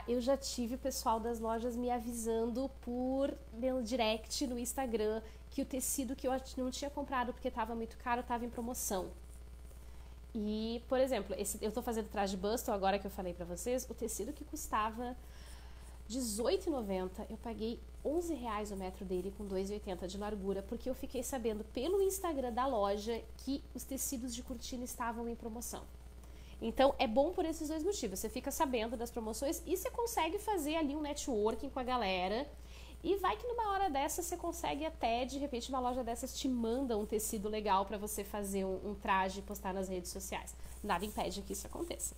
Eu já tive o pessoal das lojas me avisando por meu direct no Instagram que o tecido que eu não tinha comprado porque estava muito caro estava em promoção. E, por exemplo, eu estou fazendo traje Bustle agora que eu falei pra vocês, o tecido que custava R$18,90, eu paguei R$11 o metro dele com 2,80 de largura, porque eu fiquei sabendo pelo Instagram da loja que os tecidos de cortina estavam em promoção. Então, é bom por esses 2 motivos. Você fica sabendo das promoções e você consegue fazer ali um networking com a galera. E vai que numa hora dessa você consegue até, de repente, uma loja dessas te manda um tecido legal para você fazer um traje e postar nas redes sociais. Nada impede que isso aconteça.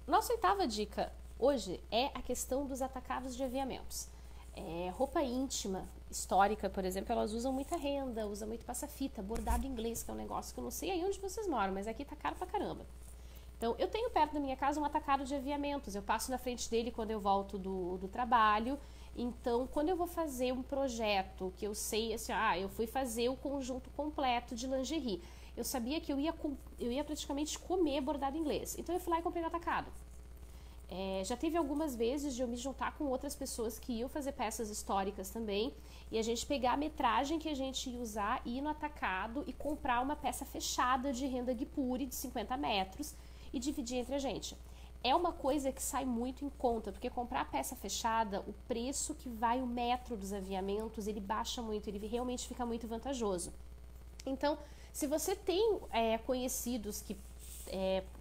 Nossa 8ª dica hoje é a questão dos atacados de aviamentos. Roupa íntima, histórica, por exemplo, elas usam muita renda, usam muito passa-fita, bordado inglês, que é um negócio que eu não sei aí onde vocês moram, mas aqui tá caro pra caramba. Então, eu tenho perto da minha casa um atacado de aviamentos, eu passo na frente dele quando eu volto do trabalho. Então, quando eu vou fazer um projeto que eu sei, assim, eu fui fazer o conjunto completo de lingerie, eu sabia que eu ia praticamente comer bordado inglês, então eu fui lá e comprei no atacado. Já teve algumas vezes de eu me juntar com outras pessoas que iam fazer peças históricas também, e a gente pegar a metragem que a gente ia usar, ir no atacado e comprar uma peça fechada de renda guipure de 50 metros, e dividir entre a gente. É uma coisa que sai muito em conta, porque comprar a peça fechada, o preço que vai o metro dos aviamentos, ele baixa muito, ele realmente fica muito vantajoso. Então, se você tem conhecidos que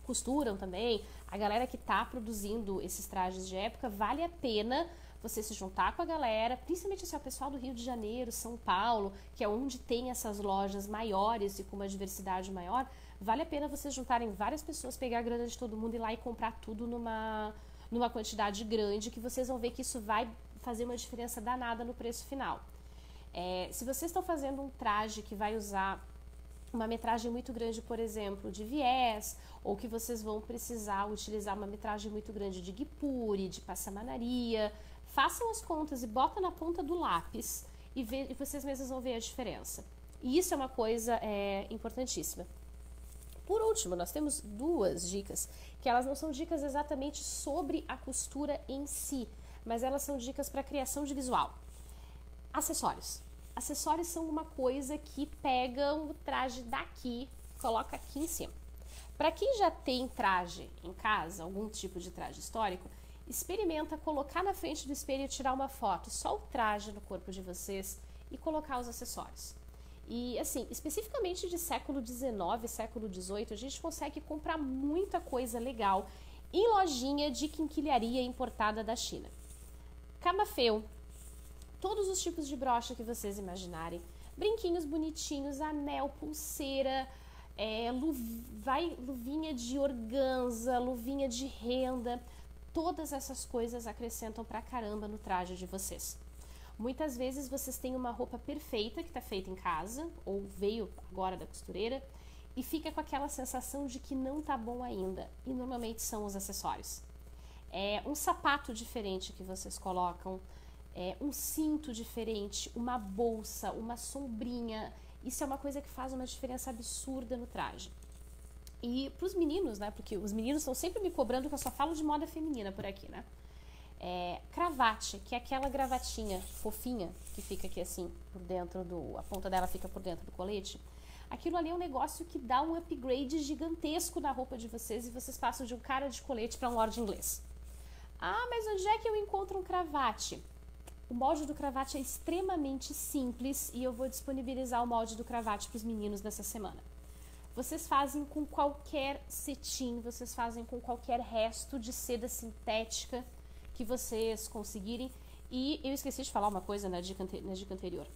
costuram também, a galera que está produzindo esses trajes de época, vale a pena você se juntar com a galera, principalmente assim, o pessoal do Rio de Janeiro, São Paulo, que é onde tem essas lojas maiores e com uma diversidade maior. Vale a pena vocês juntarem várias pessoas, pegar a grana de todo mundo e ir lá e comprar tudo numa quantidade grande, que vocês vão ver que isso vai fazer uma diferença danada no preço final. Se vocês estão fazendo um traje que vai usar uma metragem muito grande, por exemplo, de viés, ou que vocês vão precisar utilizar uma metragem muito grande de guipure, de passamanaria, façam as contas e botam na ponta do lápis e vocês mesmos vão ver a diferença. E isso é uma coisa importantíssima. Por último, nós temos 2 dicas, que elas não são dicas exatamente sobre a costura em si, mas elas são dicas para criação de visual. Acessórios. Acessórios são uma coisa que pegam o traje daqui, coloca aqui em cima. Para quem já tem traje em casa, algum tipo de traje histórico, experimenta colocar na frente do espelho e tirar uma foto, só o traje no corpo de vocês e colocar os acessórios. E assim, especificamente de século XIX, século XVIII, a gente consegue comprar muita coisa legal em lojinha de quinquilharia importada da China. Camafeu, todos os tipos de brocha que vocês imaginarem, brinquinhos bonitinhos, anel, pulseira, luvinha de organza, luvinha de renda, todas essas coisas acrescentam pra caramba no traje de vocês. Muitas vezes vocês têm uma roupa perfeita que está feita em casa, ou veio agora da costureira, e fica com aquela sensação de que não tá bom ainda, e normalmente são os acessórios. Um sapato diferente que vocês colocam, um cinto diferente, uma bolsa, uma sombrinha, isso é uma coisa que faz uma diferença absurda no traje. E para os meninos, né, porque os meninos estão sempre me cobrando que eu só falo de moda feminina por aqui, né? Cravate, que é aquela gravatinha fofinha que fica aqui assim, por dentro a ponta dela fica por dentro do colete. Aquilo ali é um negócio que dá um upgrade gigantesco na roupa de vocês e vocês passam de um cara de colete para um lord inglês. Ah, mas onde é que eu encontro um cravate? O molde do cravate é extremamente simples e eu vou disponibilizar o molde do cravate para os meninos nessa semana. Vocês fazem com qualquer cetim, vocês fazem com qualquer resto de seda sintética que vocês conseguirem. E eu esqueci de falar uma coisa na dica anterior.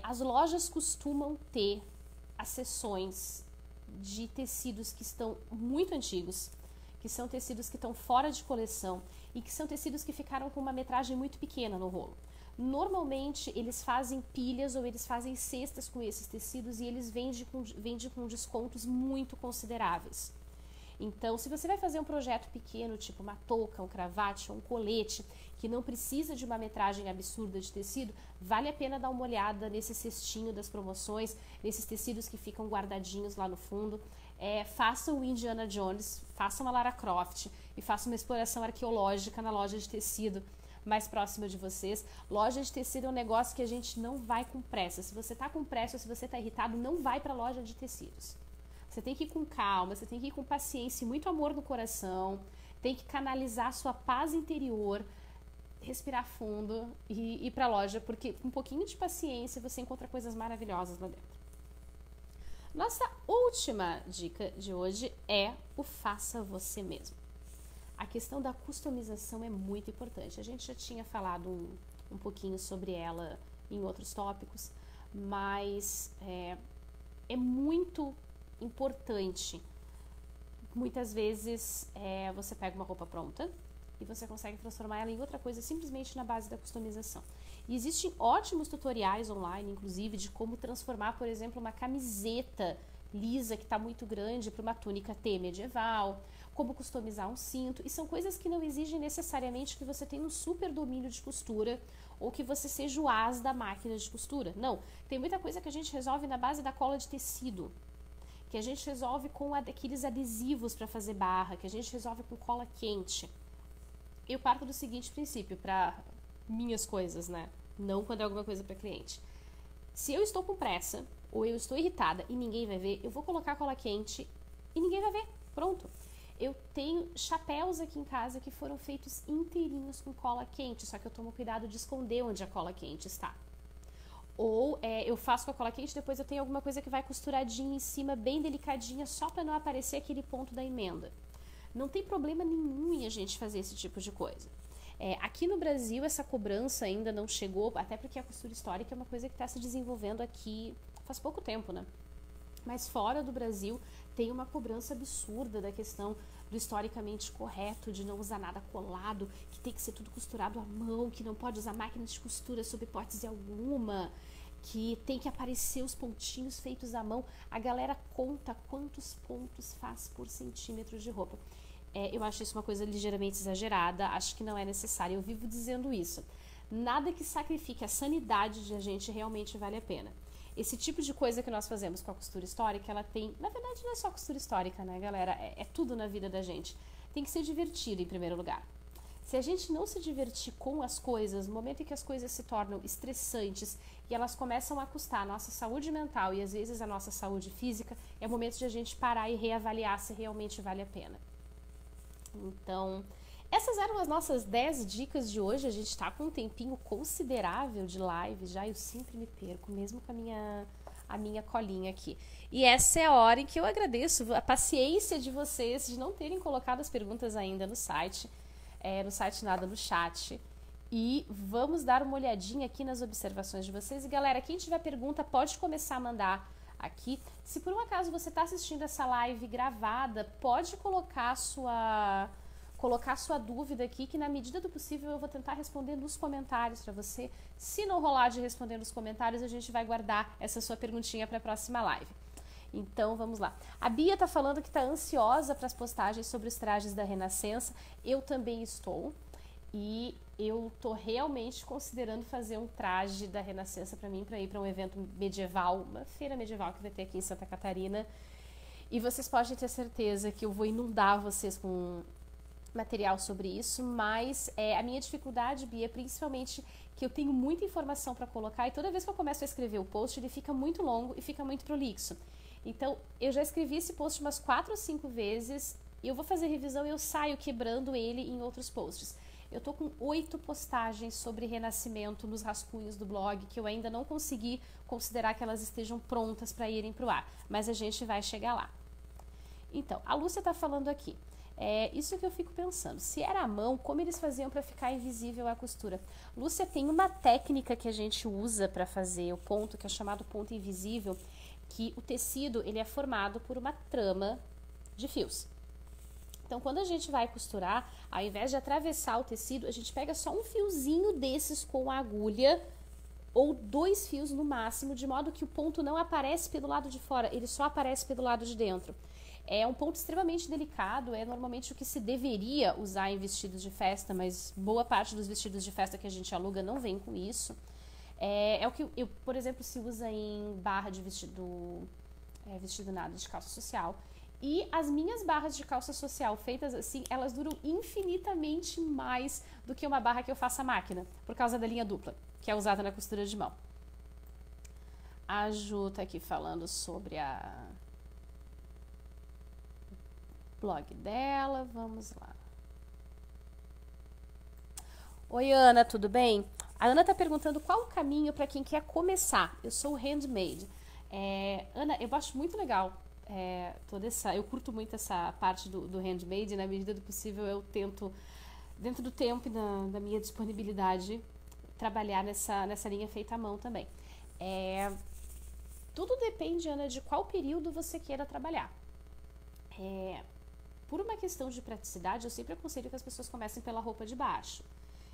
As lojas costumam ter as seções de tecidos que estão muito antigos, que são tecidos que estão fora de coleção e que são tecidos que ficaram com uma metragem muito pequena no rolo. Normalmente eles fazem pilhas ou eles fazem cestas com esses tecidos e eles vendem com descontos muito consideráveis. Então, se você vai fazer um projeto pequeno, tipo uma touca, um cravate ou um colete, que não precisa de uma metragem absurda de tecido, vale a pena dar uma olhada nesse cestinho das promoções, nesses tecidos que ficam guardadinhos lá no fundo. Faça o Indiana Jones, faça uma Lara Croft e faça uma exploração arqueológica na loja de tecido mais próxima de vocês. Loja de tecido é um negócio que a gente não vai com pressa. Se você está com pressa ou se você está irritado, não vai para a loja de tecidos. Você tem que ir com calma, você tem que ir com paciência e muito amor no coração, tem que canalizar a sua paz interior, respirar fundo e ir para a loja, porque com um pouquinho de paciência você encontra coisas maravilhosas lá dentro. Nossa última dica de hoje é o faça você mesmo. A questão da customização é muito importante. A gente já tinha falado um pouquinho sobre ela em outros tópicos, mas é muito importante. Muitas vezes você pega uma roupa pronta e você consegue transformar ela em outra coisa simplesmente na base da customização. E existem ótimos tutoriais online, inclusive, de como transformar, por exemplo, uma camiseta lisa que está muito grande para uma túnica T medieval, como customizar um cinto, e são coisas que não exigem necessariamente que você tenha um super domínio de costura ou que você seja o as da máquina de costura. Não, tem muita coisa que a gente resolve na base da cola de tecido, que a gente resolve com aqueles adesivos para fazer barra, que a gente resolve com cola quente. Eu parto do seguinte princípio para minhas coisas, né? Não quando é alguma coisa para cliente. Se eu estou com pressa ou eu estou irritada e ninguém vai ver, eu vou colocar cola quente e ninguém vai ver. Pronto. Eu tenho chapéus aqui em casa que foram feitos inteirinhos com cola quente, só que eu tomo cuidado de esconder onde a cola quente está. Ou eu faço com a cola quente, depois eu tenho alguma coisa que vai costuradinha em cima, bem delicadinha, só para não aparecer aquele ponto da emenda. Não tem problema nenhum em a gente fazer esse tipo de coisa. Aqui no Brasil essa cobrança ainda não chegou, até porque a costura histórica é uma coisa que está se desenvolvendo aqui faz pouco tempo, né? Mas fora do Brasil tem uma cobrança absurda da questão do historicamente correto, de não usar nada colado, que tem que ser tudo costurado à mão, que não pode usar máquina de costura sob hipótese alguma, que tem que aparecer os pontinhos feitos à mão. A galera conta quantos pontos faz por centímetro de roupa. Eu acho isso uma coisa ligeiramente exagerada, acho que não é necessário, eu vivo dizendo isso. Nada que sacrifique a sanidade de a gente realmente vale a pena. Esse tipo de coisa que nós fazemos com a costura histórica, ela tem... Na verdade, não é só costura histórica, né, galera? É tudo na vida da gente. Tem que ser divertido, em primeiro lugar. Se a gente não se divertir com as coisas, no momento em que as coisas se tornam estressantes e elas começam a custar a nossa saúde mental e às vezes a nossa saúde física, é o momento de a gente parar e reavaliar se realmente vale a pena. Então, essas eram as nossas 10 dicas de hoje. A gente tá com um tempinho considerável de live já, eu sempre me perco, mesmo com a minha colinha aqui. E essa é a hora em que eu agradeço a paciência de vocês de não terem colocado as perguntas ainda no site nada, no chat. E vamos dar uma olhadinha aqui nas observações de vocês. E galera, quem tiver pergunta pode começar a mandar aqui. Se por um acaso você está assistindo essa live gravada, pode colocar sua dúvida aqui, que na medida do possível eu vou tentar responder nos comentários para você. Se não rolar de responder nos comentários, a gente vai guardar essa sua perguntinha para a próxima live. Então, vamos lá. A Bia tá falando que tá ansiosa para as postagens sobre os trajes da Renascença. Eu também estou. E eu tô realmente considerando fazer um traje da Renascença para mim, para ir para um evento medieval, uma feira medieval que vai ter aqui em Santa Catarina. E vocês podem ter certeza que eu vou inundar vocês com material sobre isso, mas a minha dificuldade, Bia, é principalmente que eu tenho muita informação para colocar e toda vez que eu começo a escrever o post, ele fica muito longo e fica muito prolixo. Então, eu já escrevi esse post umas 4 ou 5 vezes, e eu vou fazer revisão e eu saio quebrando ele em outros posts. Eu tô com 8 postagens sobre renascimento nos rascunhos do blog, que eu ainda não consegui considerar que elas estejam prontas para irem para o ar, mas a gente vai chegar lá. Então, a Lúcia tá falando aqui. Isso que eu fico pensando, se era à mão, como eles faziam para ficar invisível a costura? Lúcia, tem uma técnica que a gente usa para fazer o ponto, que é chamado ponto invisível, que o tecido ele é formado por uma trama de fios. Então, quando a gente vai costurar, ao invés de atravessar o tecido, a gente pega só um fiozinho desses com a agulha, ou 2 fios no máximo, de modo que o ponto não aparece pelo lado de fora, ele só aparece pelo lado de dentro. É um ponto extremamente delicado, é normalmente o que se deveria usar em vestidos de festa, mas boa parte dos vestidos de festa que a gente aluga não vem com isso. É o que, por exemplo, se usa em barra de vestido nada, de calça social. E as minhas barras de calça social feitas assim, elas duram infinitamente mais do que uma barra que eu faço à máquina, por causa da linha dupla, que é usada na costura de mão. A Ju tá aqui falando sobre a blog dela, vamos lá. Oi, Ana, tudo bem? A Ana tá perguntando qual o caminho para quem quer começar. Eu sou handmade. Ana, eu acho muito legal eu curto muito essa parte do handmade, e na medida do possível eu tento, dentro do tempo e da minha disponibilidade, trabalhar nessa linha feita à mão também. Tudo depende, Ana, de qual período você queira trabalhar. Por uma questão de praticidade, eu sempre aconselho que as pessoas comecem pela roupa de baixo.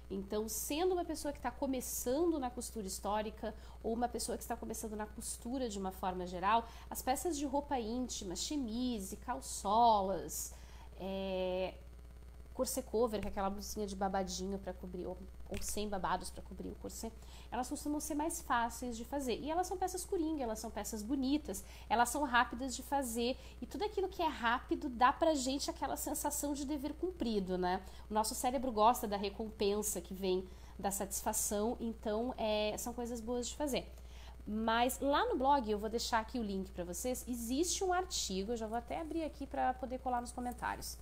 Então, sendo uma pessoa que está começando na costura histórica ou uma pessoa que está começando na costura de uma forma geral, as peças de roupa íntima, chemise, calçolas, corset cover, que é aquela blusinha de babadinho para cobrir, ou sem babados para cobrir o corset, elas costumam ser mais fáceis de fazer. E elas são peças coringa, elas são peças bonitas, elas são rápidas de fazer. E tudo aquilo que é rápido dá pra gente aquela sensação de dever cumprido, né? O nosso cérebro gosta da recompensa que vem da satisfação, então são coisas boas de fazer. Mas lá no blog, eu vou deixar aqui o link para vocês, existe um artigo, eu já vou até abrir aqui para poder colar nos comentários,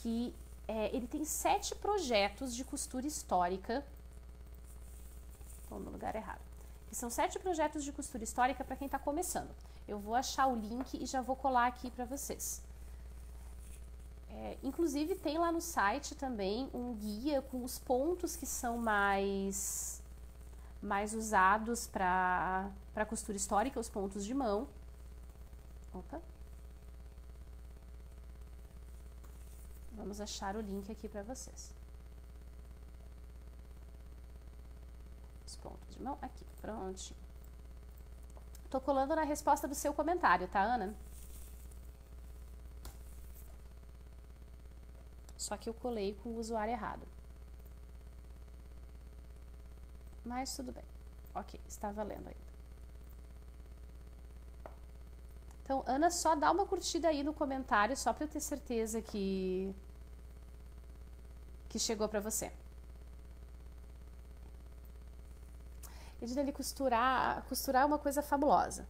que ele tem 7 projetos de costura histórica. Estou no lugar errado. Que são 7 projetos de costura histórica para quem está começando. Eu vou achar o link e já vou colar aqui para vocês. Inclusive tem lá no site também um guia com os pontos que são mais usados para costura histórica, os pontos de mão. Opa. Vamos achar o link aqui para vocês. Os pontos de mão, aqui, prontinho. Tô colando na resposta do seu comentário, tá, Ana? Só que eu colei com o usuário errado. Mas tudo bem. Ok, está valendo ainda. Então, Ana, só dá uma curtida aí no comentário, só para eu ter certeza que que chegou para você? Edilene, costurar é uma coisa fabulosa.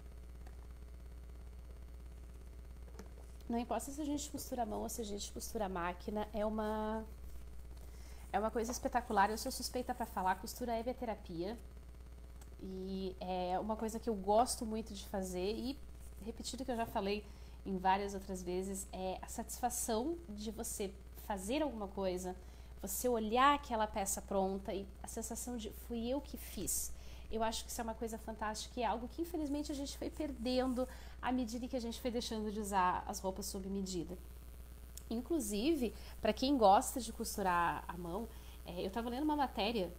Não importa se a gente costura a mão ou se a gente costura a máquina, é uma coisa espetacular. Eu sou suspeita para falar, costura é minha terapia. E é uma coisa que eu gosto muito de fazer e, repetido que eu já falei em várias outras vezes, é a satisfação de você fazer alguma coisa, você olhar aquela peça pronta e a sensação de fui eu que fiz. Eu acho que isso é uma coisa fantástica e é algo que infelizmente a gente foi perdendo à medida que a gente foi deixando de usar as roupas sob medida. Inclusive, para quem gosta de costurar à mão, eu estava lendo uma matéria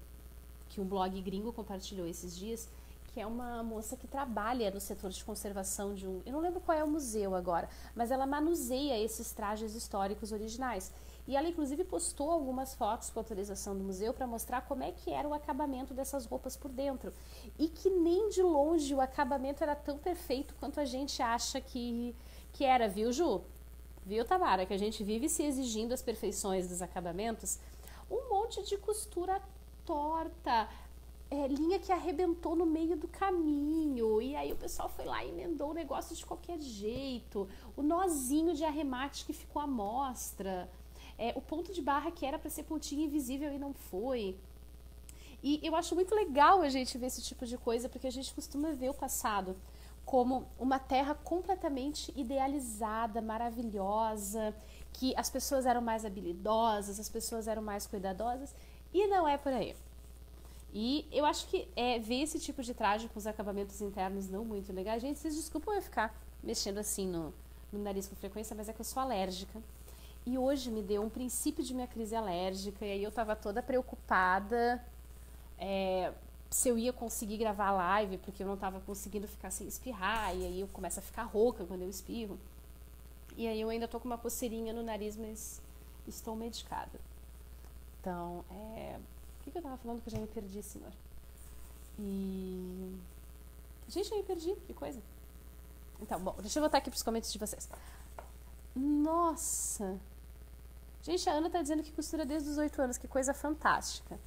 que um blog gringo compartilhou esses dias, que é uma moça que trabalha no setor de conservação de um... Eu não lembro qual é o museu agora, mas ela manuseia esses trajes históricos originais. E ela, inclusive, postou algumas fotos com autorização do museu para mostrar como é que era o acabamento dessas roupas por dentro. E que nem de longe o acabamento era tão perfeito quanto a gente acha que era, viu, Ju? Viu, Tamara? Que a gente vive se exigindo as perfeições dos acabamentos. Um monte de costura torta, linha que arrebentou no meio do caminho, e aí o pessoal foi lá e emendou o negócio de qualquer jeito, o nozinho de arremate que ficou à mostra, o ponto de barra que era para ser pontinho invisível e não foi. E eu acho muito legal a gente ver esse tipo de coisa, porque a gente costuma ver o passado como uma terra completamente idealizada, maravilhosa, que as pessoas eram mais habilidosas, as pessoas eram mais cuidadosas, e não é por aí. E eu acho que ver esse tipo de traje com os acabamentos internos não muito legais. Gente, vocês desculpam eu ficar mexendo assim no nariz com frequência, mas é que eu sou alérgica. E hoje me deu um princípio de minha crise alérgica, e aí eu tava toda preocupada se eu ia conseguir gravar a live, porque eu não tava conseguindo ficar sem espirrar, e aí eu começo a ficar rouca quando eu espirro. E aí eu ainda tô com uma coceirinha no nariz, mas estou medicada. Então, o que eu tava falando que eu já me perdi, senhor? Gente, eu me perdi, que coisa. Então, bom, deixa eu voltar aqui pros comentários de vocês. Nossa! Gente, a Ana tá dizendo que costura desde os 8 anos, que coisa fantástica.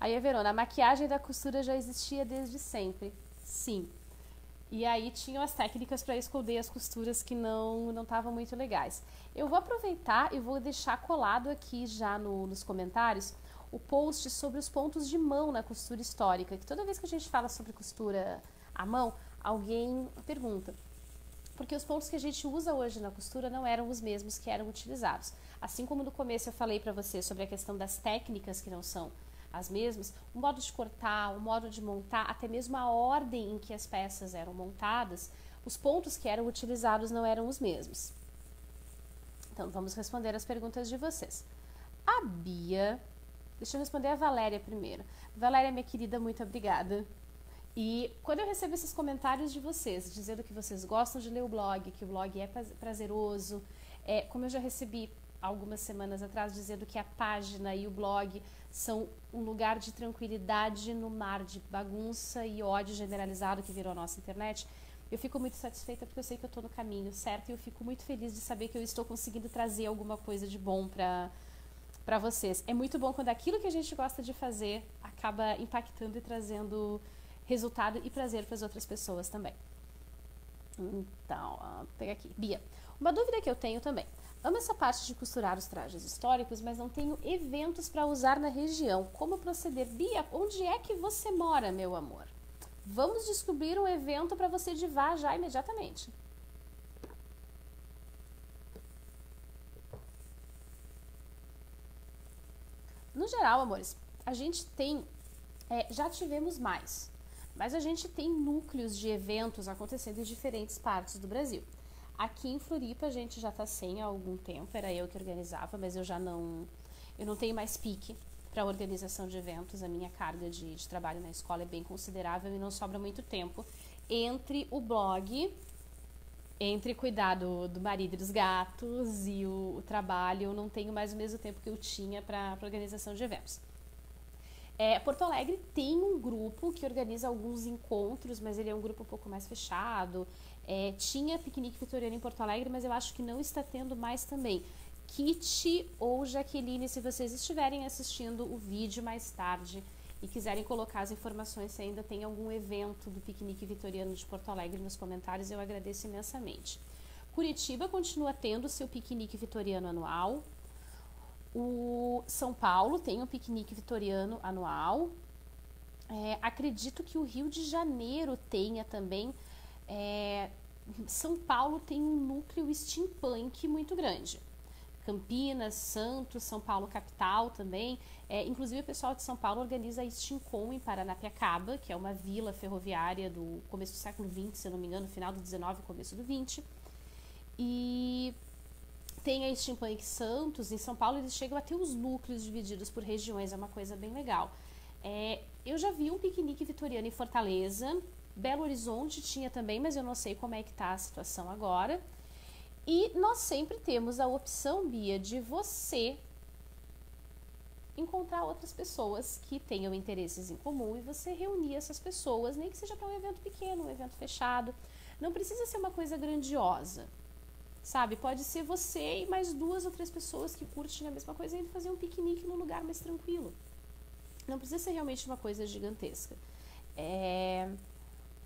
Aí a Verona, a maquiagem da costura já existia desde sempre. Sim. E aí tinham as técnicas para esconder as costuras que não estavam muito legais. Eu vou aproveitar e vou deixar colado aqui já nos comentários o post sobre os pontos de mão na costura histórica, que toda vez que a gente fala sobre costura à mão, alguém pergunta. Porque os pontos que a gente usa hoje na costura não eram os mesmos que eram utilizados. Assim como no começo eu falei para você sobre a questão das técnicas que não são as mesmas, o modo de cortar, o modo de montar, até mesmo a ordem em que as peças eram montadas, os pontos que eram utilizados não eram os mesmos. Então, vamos responder as perguntas de vocês. A Bia... Deixa eu responder a Valéria primeiro. Valéria, minha querida, muito obrigada. E quando eu recebo esses comentários de vocês, dizendo que vocês gostam de ler o blog, que o blog é prazeroso, como eu já recebi algumas semanas atrás, dizendo que a página e o blog são um lugar de tranquilidade no mar de bagunça e ódio generalizado que virou a nossa internet, eu fico muito satisfeita porque eu sei que eu estou no caminho certo e eu fico muito feliz de saber que eu estou conseguindo trazer alguma coisa de bom para vocês. É muito bom quando aquilo que a gente gosta de fazer acaba impactando e trazendo resultado e prazer para as outras pessoas também. Então, vou pegar aqui. Bia, uma dúvida que eu tenho também. Amo essa parte de costurar os trajes históricos, mas não tenho eventos para usar na região. Como proceder? Bia, onde é que você mora, meu amor? Vamos descobrir um evento para você divar já imediatamente. No geral, amores, a gente tem... já tivemos mais, mas a gente tem núcleos de eventos acontecendo em diferentes partes do Brasil. Aqui em Floripa a gente já está sem há algum tempo, era eu que organizava, mas eu não tenho mais pique para organização de eventos. A minha carga de trabalho na escola é bem considerável e não sobra muito tempo entre o blog, entre cuidar do marido e dos gatos e o trabalho. Eu não tenho mais o mesmo tempo que eu tinha para organização de eventos. Porto Alegre tem um grupo que organiza alguns encontros, mas ele é um grupo um pouco mais fechado. Tinha piquenique vitoriano em Porto Alegre, mas eu acho que não está tendo mais também. Kitty ou Jaqueline, se vocês estiverem assistindo o vídeo mais tarde e quiserem colocar as informações se ainda tem algum evento do Piquenique Vitoriano de Porto Alegre nos comentários, eu agradeço imensamente. Curitiba continua tendo seu Piquenique Vitoriano anual. O São Paulo tem um Piquenique Vitoriano anual. Acredito que o Rio de Janeiro tenha também. São Paulo tem um núcleo steampunk muito grande. Campinas, Santos, São Paulo capital também. Inclusive o pessoal de São Paulo organiza a Steamcon em Paranapiacaba, que é uma vila ferroviária do começo do século XX, se eu não me engano, final do XIX, começo do XX. E tem a Steampunk Santos. Em São Paulo eles chegam a ter os núcleos divididos por regiões, é uma coisa bem legal. Eu já vi um piquenique vitoriano em Fortaleza. Belo Horizonte tinha também, mas eu não sei como é que está a situação agora. E nós sempre temos a opção, Bia, de você encontrar outras pessoas que tenham interesses em comum e você reunir essas pessoas, nem que seja para um evento pequeno, um evento fechado. Não precisa ser uma coisa grandiosa, sabe? Pode ser você e mais 2 ou 3 pessoas que curtem a mesma coisa e fazer um piquenique num lugar mais tranquilo. Não precisa ser realmente uma coisa gigantesca.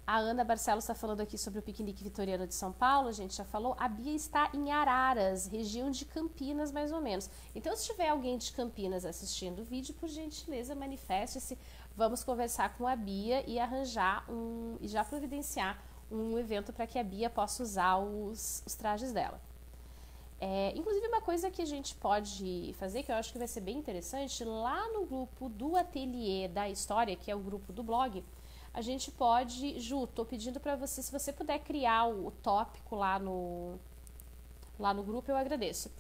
A Ana Barcelos está falando aqui sobre o Piquenique Vitoriano de São Paulo, a gente já falou. A Bia está em Araras, região de Campinas, mais ou menos. Então, se tiver alguém de Campinas assistindo o vídeo, por gentileza, manifeste-se. Vamos conversar com a Bia e arranjar e já providenciar um evento para que a Bia possa usar os trajes dela. Inclusive, uma coisa que a gente pode fazer, que eu acho que vai ser bem interessante, lá no grupo do Ateliê da História, que é o grupo do blog, a gente pode, Ju, tô pedindo para você, se você puder criar o tópico lá no grupo, eu agradeço.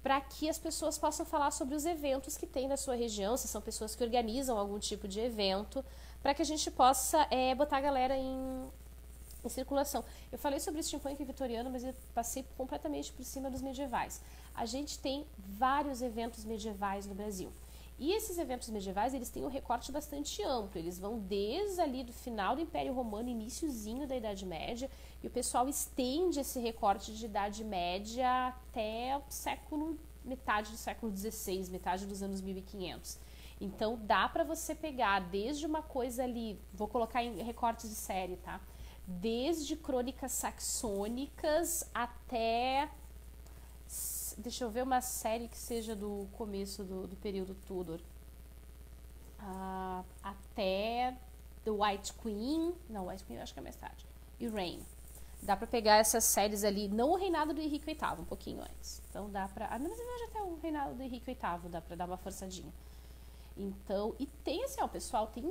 Para que as pessoas possam falar sobre os eventos que tem na sua região, se são pessoas que organizam algum tipo de evento, para que a gente possa botar a galera em circulação. Eu falei sobre o steampunk vitoriano, mas eu passei completamente por cima dos medievais. A gente tem vários eventos medievais no Brasil. E esses eventos medievais, eles têm um recorte bastante amplo. Eles vão desde ali do final do Império Romano, iniciozinho da Idade Média, e o pessoal estende esse recorte de Idade Média até metade do século XVI, metade dos anos 1500. Então, dá para você pegar desde uma coisa ali, vou colocar em recortes de série, tá? Desde crônicas saxônicas até, deixa eu ver, uma série que seja do começo do período Tudor, até The White Queen, não, White Queen eu acho que é mais tarde, e Reign. Dá pra pegar essas séries ali, não o reinado do Henrique VIII, um pouquinho antes. Então dá pra, na verdade até o reinado do Henrique VIII dá pra dar uma forçadinha. Então, e tem assim, ó, o pessoal tem,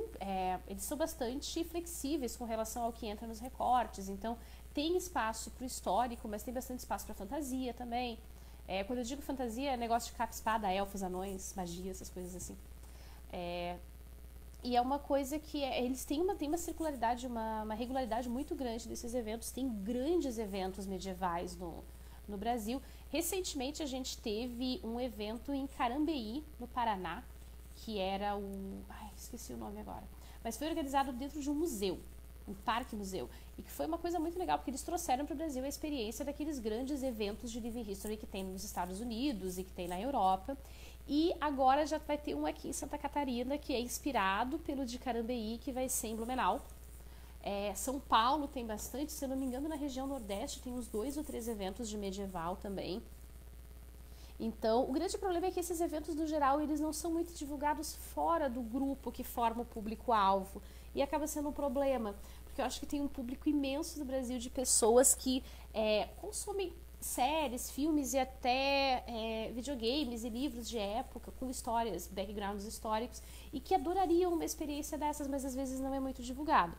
eles são bastante flexíveis com relação ao que entra nos recortes, então tem espaço pro histórico, mas tem bastante espaço pra fantasia também. Quando eu digo fantasia, é negócio de capa, espada, elfos, anões, magia, essas coisas assim. E é uma coisa que eles têm uma circularidade, uma regularidade muito grande desses eventos. Tem grandes eventos medievais no Brasil. Recentemente a gente teve um evento em Carambeí, no Paraná, que era esqueci o nome agora. Mas foi organizado dentro de um museu, um parque-museu. E que foi uma coisa muito legal, porque eles trouxeram para o Brasil a experiência daqueles grandes eventos de Living History que tem nos Estados Unidos e que tem na Europa. E agora já vai ter um aqui em Santa Catarina, que é inspirado pelo de Carambeí, que vai ser em Blumenau. São Paulo tem bastante, se eu não me engano, na região Nordeste tem uns 2 ou 3 eventos de medieval também. Então, o grande problema é que esses eventos, no geral, eles não são muito divulgados fora do grupo que forma o público-alvo. E acaba sendo um problema, porque eu acho que tem um público imenso no Brasil de pessoas que consomem séries, filmes e até videogames e livros de época com histórias, backgrounds históricos, e que adorariam uma experiência dessas, mas às vezes não é muito divulgado.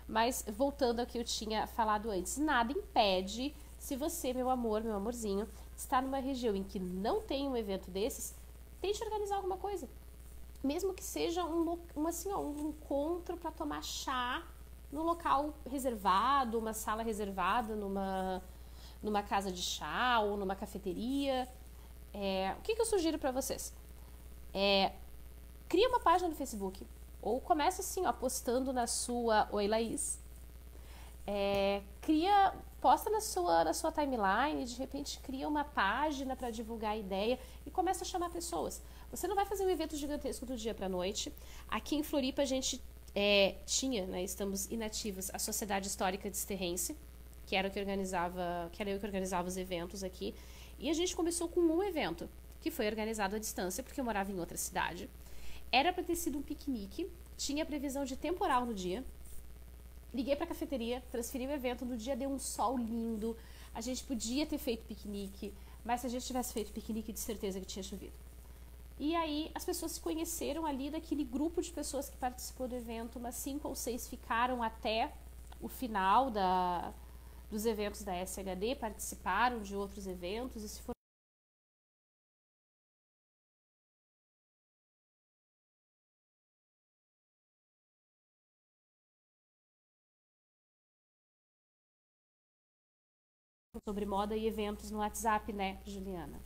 Mas, voltando ao que eu tinha falado antes, nada impede, se você, meu amor, meu amorzinho, está numa região em que não tem um evento desses, tente organizar alguma coisa. Mesmo que seja um encontro para tomar chá num local reservado, uma sala reservada, numa casa de chá ou numa cafeteria. O que eu sugiro para vocês? Cria uma página no Facebook ou começa assim, postando na sua Oi Laís. Cria posta na sua timeline, de repente cria uma página para divulgar a ideia e começa a chamar pessoas. Você não vai fazer um evento gigantesco do dia para a noite. Aqui em Floripa a gente tinha, né, estamos inativos, a Sociedade Histórica Desterrense, que era eu que organizava os eventos aqui. E a gente começou com um evento, que foi organizado à distância, porque eu morava em outra cidade. Era para ter sido um piquenique, tinha previsão de temporal no dia. Liguei para a cafeteria, transferi o evento, no dia deu um sol lindo, a gente podia ter feito piquenique, mas se a gente tivesse feito piquenique, de certeza que tinha chovido. E aí as pessoas se conheceram ali daquele grupo de pessoas que participou do evento, umas 5 ou 6 ficaram até o final dos eventos da SHD, participaram de outros eventos e se foram sobre moda e eventos no WhatsApp, né, Juliana?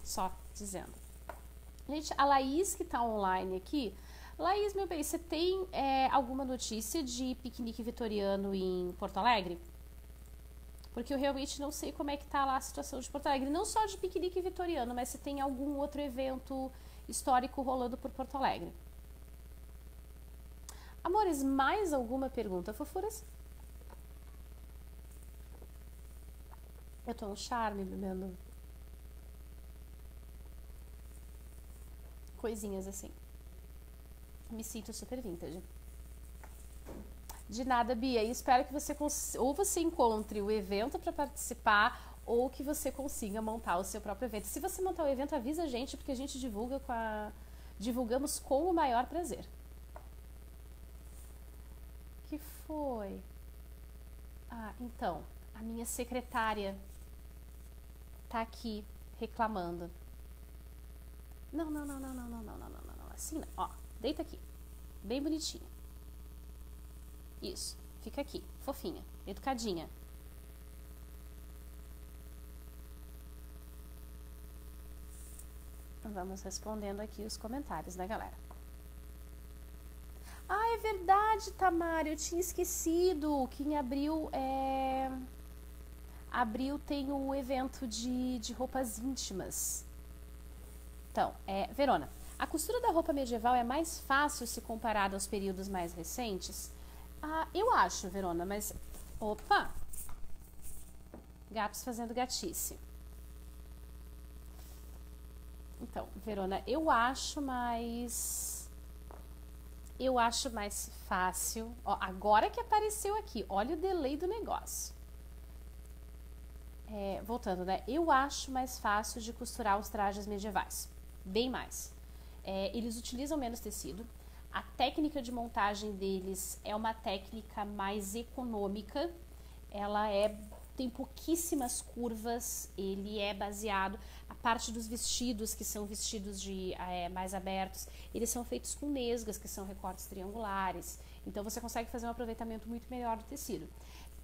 Só dizendo. Gente, a Laís que tá online aqui. Laís, meu bem, você tem alguma notícia de piquenique vitoriano em Porto Alegre? Porque eu realmente não sei como é que tá lá a situação de Porto Alegre. Não só de piquenique vitoriano, mas se tem algum outro evento histórico rolando por Porto Alegre. Amores, mais alguma pergunta, fofuras? Eu tô um charme bebendo coisinhas assim. Me sinto super vintage. De nada, Bia. E espero que você ou você encontre o evento para participar ou que você consiga montar o seu próprio evento. Se você montar o evento, avisa a gente, porque a gente divulgamos com o maior prazer. Que foi? Ah, então, a minha secretária tá aqui reclamando. Não. Assim não. Ó, deita aqui. Bem bonitinha. Isso. Fica aqui. Fofinha. Educadinha. Vamos respondendo aqui os comentários da galera. Ah, é verdade, Tamara. Eu tinha esquecido que em abril Abril tem o evento de roupas íntimas. Então, Verona, a costura da roupa medieval é mais fácil se comparada aos períodos mais recentes? Ah, eu acho, Verona, mas... Opa! Gatos fazendo gatice. Então, Verona, eu acho mais fácil... Ó, agora que apareceu aqui, olha o delay do negócio. Voltando, né? Eu acho mais fácil de costurar os trajes medievais. Bem mais. Eles utilizam menos tecido. A técnica de montagem deles é uma técnica mais econômica. Ela tem pouquíssimas curvas. Ele é baseado... A parte dos vestidos, que são vestidos mais abertos, eles são feitos com nesgas, que são recortes triangulares. Então, você consegue fazer um aproveitamento muito melhor do tecido.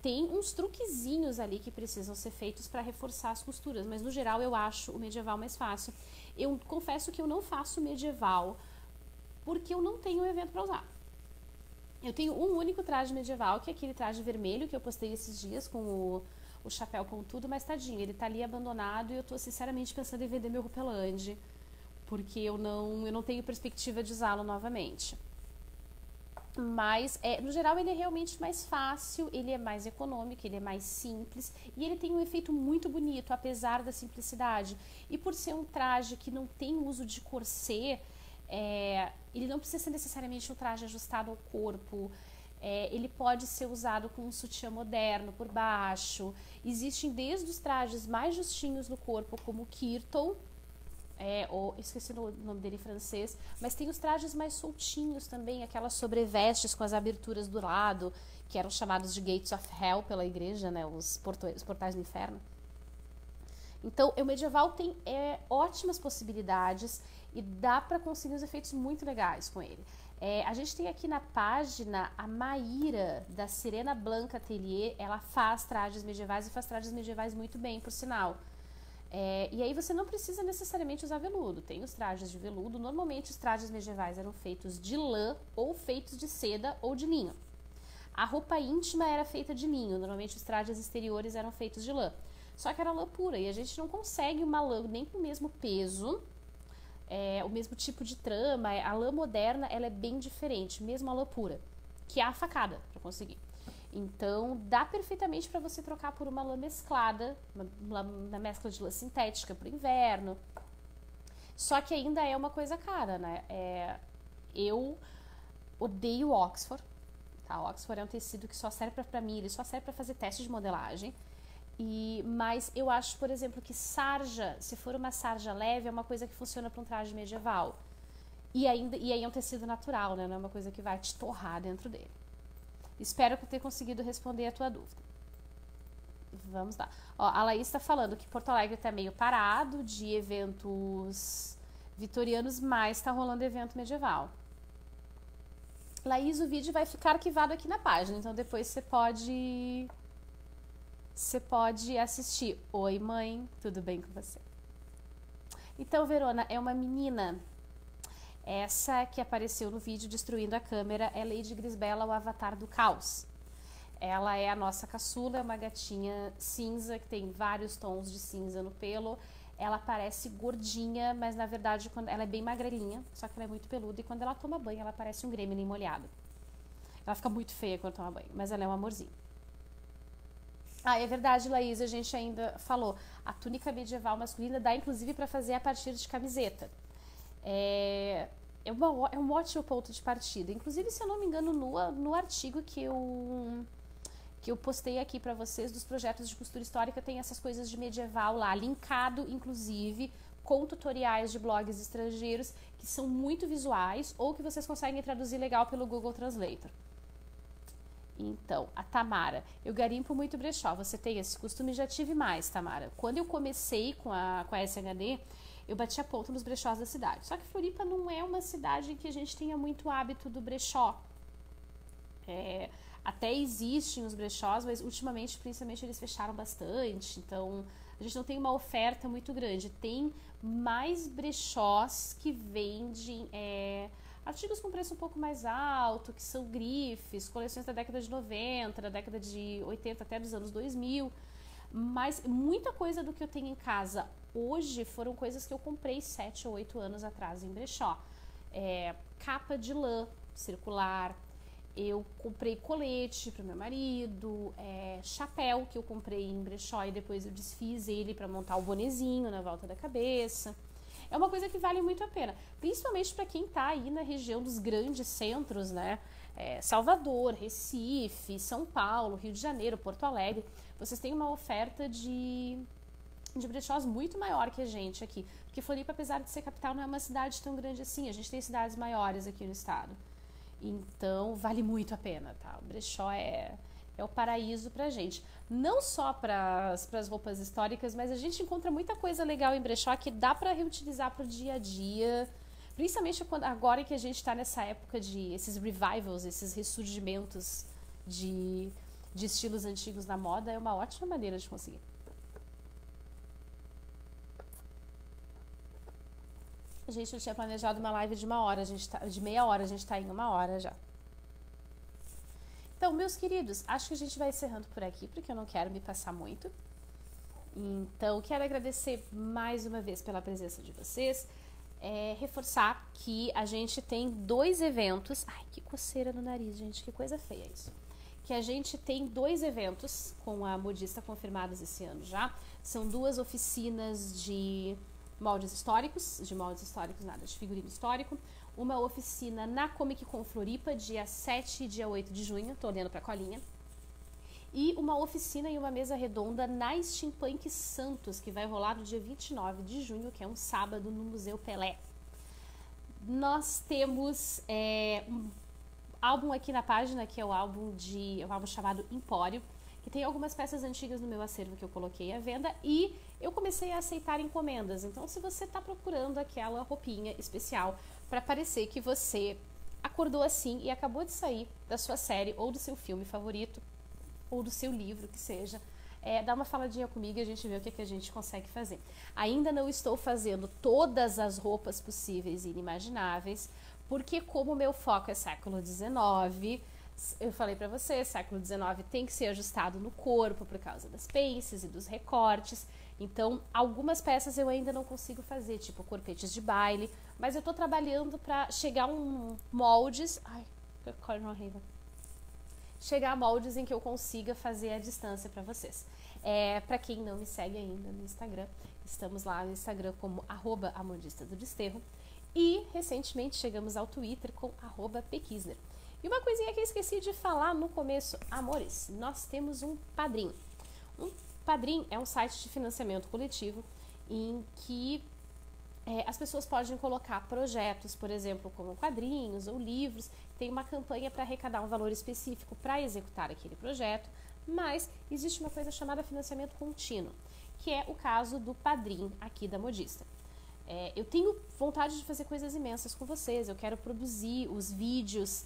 Tem uns truquezinhos ali que precisam ser feitos para reforçar as costuras, mas no geral eu acho o medieval mais fácil. Eu confesso que eu não faço medieval porque eu não tenho um evento para usar. Eu tenho um único traje medieval, que é aquele traje vermelho que eu postei esses dias com o chapéu com tudo, mas tadinho, ele tá ali abandonado e eu tô sinceramente pensando em vender meu Rupelande, porque eu não tenho perspectiva de usá-lo novamente. Mas, no geral, ele é realmente mais fácil, ele é mais econômico, ele é mais simples e ele tem um efeito muito bonito, apesar da simplicidade. E por ser um traje que não tem uso de corset, ele não precisa ser necessariamente um traje ajustado ao corpo, ele pode ser usado com um sutiã moderno por baixo. Existem desde os trajes mais justinhos no corpo, como o kirtle, esqueci o nome dele em francês, mas tem os trajes mais soltinhos também, aquelas sobrevestes com as aberturas do lado, que eram chamados de Gates of Hell pela igreja, né, os portais do inferno. Então, o medieval tem ótimas possibilidades e dá para conseguir uns efeitos muito legais com ele. A gente tem aqui na página a Maíra, da Serena Blanca Atelier. Ela faz trajes medievais e faz trajes medievais muito bem, por sinal. E aí você não precisa necessariamente usar veludo. Tem os trajes de veludo. Normalmente os trajes medievais eram feitos de lã ou feitos de seda ou de linho. A roupa íntima era feita de linho, normalmente os trajes exteriores eram feitos de lã. Só que era lã pura e a gente não consegue uma lã nem com o mesmo peso, o mesmo tipo de trama. A lã moderna ela é bem diferente, mesmo a lã pura, que é a facada para conseguir. Então dá perfeitamente para você trocar por uma lã mesclada, uma mescla de lã sintética para o inverno. Só que ainda é uma coisa cara, né? Eu odeio Oxford. Tá? Oxford é um tecido que só serve para mim, ele só serve para fazer teste de modelagem. Mas eu acho, por exemplo, que sarja, se for uma sarja leve, é uma coisa que funciona para um traje medieval. E aí é um tecido natural, né? Não é uma coisa que vai te torrar dentro dele. Espero que eu tenha conseguido responder a tua dúvida. Vamos lá. Ó, a Laís está falando que Porto Alegre está meio parado de eventos vitorianos, mas está rolando evento medieval. Laís, o vídeo vai ficar arquivado aqui na página, então depois você pode assistir. Oi, mãe, tudo bem com você? Então, Verona, é uma menina. Essa que apareceu no vídeo destruindo a câmera é Lady Grisbela, o avatar do caos. Ela é a nossa caçula, é uma gatinha cinza que tem vários tons de cinza no pelo. Ela parece gordinha, mas na verdade ela é bem magrelinha, só que ela é muito peluda e quando ela toma banho ela parece um gremlin molhado. Ela fica muito feia quando toma banho, mas ela é um amorzinho. Ah, é verdade, Laís, a gente ainda falou. A túnica medieval masculina dá inclusive para fazer a partir de camiseta. É um ótimo ponto de partida. Inclusive, se eu não me engano, no artigo que eu postei aqui para vocês dos projetos de costura histórica, tem essas coisas de medieval lá, linkado, inclusive, com tutoriais de blogs estrangeiros que são muito visuais ou que vocês conseguem traduzir legal pelo Google Translator. Então, a Tamara, eu garimpo muito brechó. Você tem esse costume? Já tive mais, Tamara. Quando eu comecei com a SHD, eu bati a ponta nos brechós da cidade. Só que Floripa não é uma cidade em que a gente tenha muito hábito do brechó. Até existem os brechós, mas ultimamente, principalmente, eles fecharam bastante. Então, a gente não tem uma oferta muito grande. Tem mais brechós que vendem artigos com preço um pouco mais alto, que são grifes, coleções da década de 90, da década de 80 até dos anos 2000. Mas muita coisa do que eu tenho em casa hoje foram coisas que eu comprei 7 ou 8 anos atrás em brechó. Capa de lã circular, eu comprei colete para o meu marido, chapéu que eu comprei em brechó e depois eu desfiz ele para montar o bonezinho na volta da cabeça. É uma coisa que vale muito a pena, principalmente para quem está aí na região dos grandes centros, né? Salvador, Recife, São Paulo, Rio de Janeiro, Porto Alegre. Vocês têm uma oferta de brechós muito maior que a gente aqui. Porque Floripa, apesar de ser capital, não é uma cidade tão grande assim. A gente tem cidades maiores aqui no estado. Então, vale muito a pena, tá? O brechó é o paraíso pra gente. Não só para as roupas históricas, mas a gente encontra muita coisa legal em brechó que dá para reutilizar pro dia a dia. Principalmente agora que a gente está nessa época de esses revivals, esses ressurgimentos de estilos antigos na moda, é uma ótima maneira de conseguir. Gente, eu tinha planejado uma live de de meia hora, a gente tá em 1 hora já. Então, meus queridos, acho que a gente vai encerrando por aqui, porque eu não quero me passar muito. Então, quero agradecer mais uma vez pela presença de vocês. Reforçar que a gente tem 2 eventos. Ai, que coceira no nariz, gente, que coisa feia isso. Que a gente tem 2 eventos com a modista confirmados esse ano já. São 2 oficinas de moldes históricos nada, de figurino histórico. Uma oficina na Comic Con Floripa, dia 7 e dia 8 de junho, tô olhando pra colinha. E uma oficina e uma mesa redonda na Steampunk Santos, que vai rolar no dia 29 de junho, que é um sábado, no Museu Pelé. Nós temos um álbum aqui na página, que é um álbum chamado Empório, que tem algumas peças antigas no meu acervo que eu coloquei à venda e eu comecei a aceitar encomendas. Então, se você está procurando aquela roupinha especial para parecer que você acordou assim e acabou de sair da sua série ou do seu filme favorito ou do seu livro, que seja, dá uma faladinha comigo e a gente vê o que a gente consegue fazer. Ainda não estou fazendo todas as roupas possíveis e inimagináveis, porque como o meu foco é século XIX, Eu falei pra você, século XIX tem que ser ajustado no corpo por causa das pences e dos recortes. Então, algumas peças eu ainda não consigo fazer, tipo corpetes de baile, mas eu tô trabalhando pra chegar a moldes... Ai, que coisa horrível. Chegar a moldes em que eu consiga fazer a distância pra vocês. Pra quem não me segue ainda no Instagram, estamos lá no Instagram como @amodista_do_desterro. E, recentemente, chegamos ao Twitter com @pkisner. E uma coisinha que eu esqueci de falar no começo, amores, nós temos um Padrim. Um Padrim é um site de financiamento coletivo em que as pessoas podem colocar projetos, por exemplo, como quadrinhos ou livros. Tem uma campanha para arrecadar um valor específico para executar aquele projeto, mas existe uma coisa chamada financiamento contínuo, que é o caso do Padrim aqui da Modista. Eu tenho vontade de fazer coisas imensas com vocês, eu quero produzir os vídeos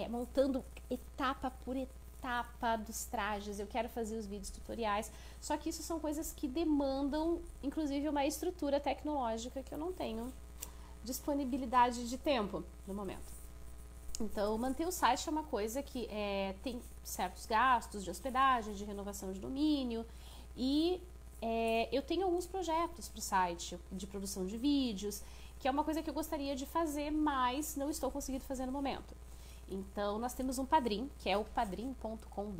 montando etapa por etapa dos trajes, eu quero fazer os vídeos tutoriais, só que isso são coisas que demandam, inclusive, uma estrutura tecnológica que eu não tenho disponibilidade de tempo no momento. Então, manter o site é uma coisa que tem certos gastos de hospedagem, de renovação de domínio, e eu tenho alguns projetos para o site, de produção de vídeos, que é uma coisa que eu gostaria de fazer, mas não estou conseguindo fazer no momento. Então, nós temos um Padrim, que é o padrim.com/...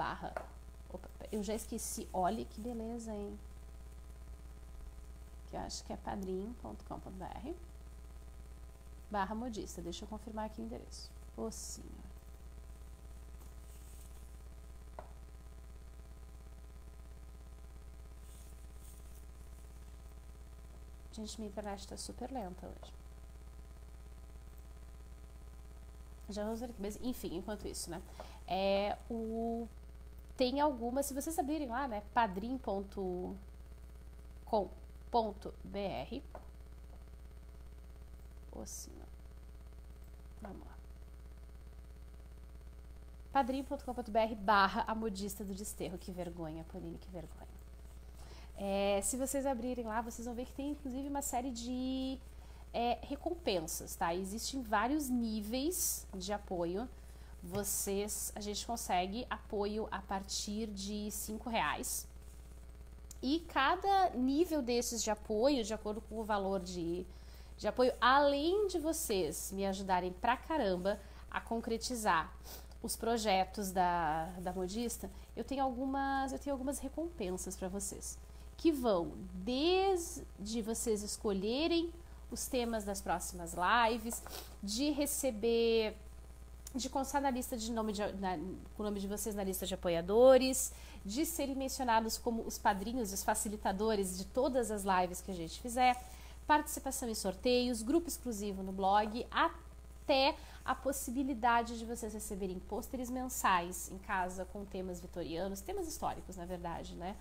Eu já esqueci, olha que beleza, hein? Que eu acho que é padrim.com.br/modista. Deixa eu confirmar aqui o endereço. Ô, senhor. Gente, minha internet está super lenta hoje. Já vamos ver aqui, mas enfim, enquanto isso, né? Tem algumas, se vocês abrirem lá, né? padrim.com.br. Ô, senhor. Vamos lá. padrim.com.br/a modista do desterro. Que vergonha, Pauline, que vergonha. Se vocês abrirem lá, vocês vão ver que tem inclusive uma série de recompensas, tá? Existem vários níveis de apoio. A gente consegue apoio a partir de R$5. E cada nível desses de apoio, de acordo com o valor de apoio, além de vocês me ajudarem pra caramba a concretizar os projetos da Modista, eu tenho algumas recompensas para vocês, que vão desde vocês escolherem os temas das próximas lives, de constar na lista com o nome de vocês na lista de apoiadores, de serem mencionados como os padrinhos, os facilitadores de todas as lives que a gente fizer, participação em sorteios, grupo exclusivo no blog, até a possibilidade de vocês receberem pôsteres mensais em casa com temas vitorianos, temas históricos, na verdade, né?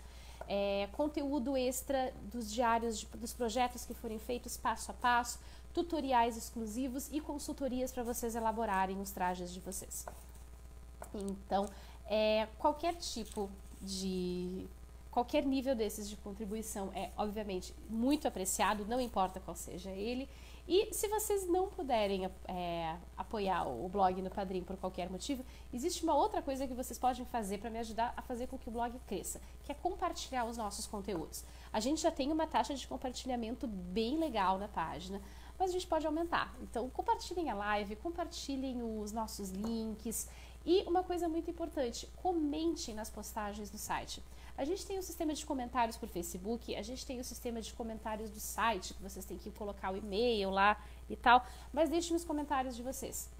Conteúdo extra dos diários dos projetos que forem feitos passo a passo, tutoriais exclusivos e consultorias para vocês elaborarem os trajes de vocês. Então, qualquer nível desses de contribuição é, obviamente, muito apreciado, não importa qual seja ele. E se vocês não puderem apoiar o blog no Padrim por qualquer motivo, existe uma outra coisa que vocês podem fazer para me ajudar a fazer com que o blog cresça, que é compartilhar os nossos conteúdos. A gente já tem uma taxa de compartilhamento bem legal na página, mas a gente pode aumentar. Então, compartilhem a live, compartilhem os nossos links. E uma coisa muito importante, comentem nas postagens do site. A gente tem um sistema de comentários por Facebook, a gente tem o sistema de comentários do site, que vocês têm que colocar o e-mail lá e tal, mas deixem os comentários de vocês,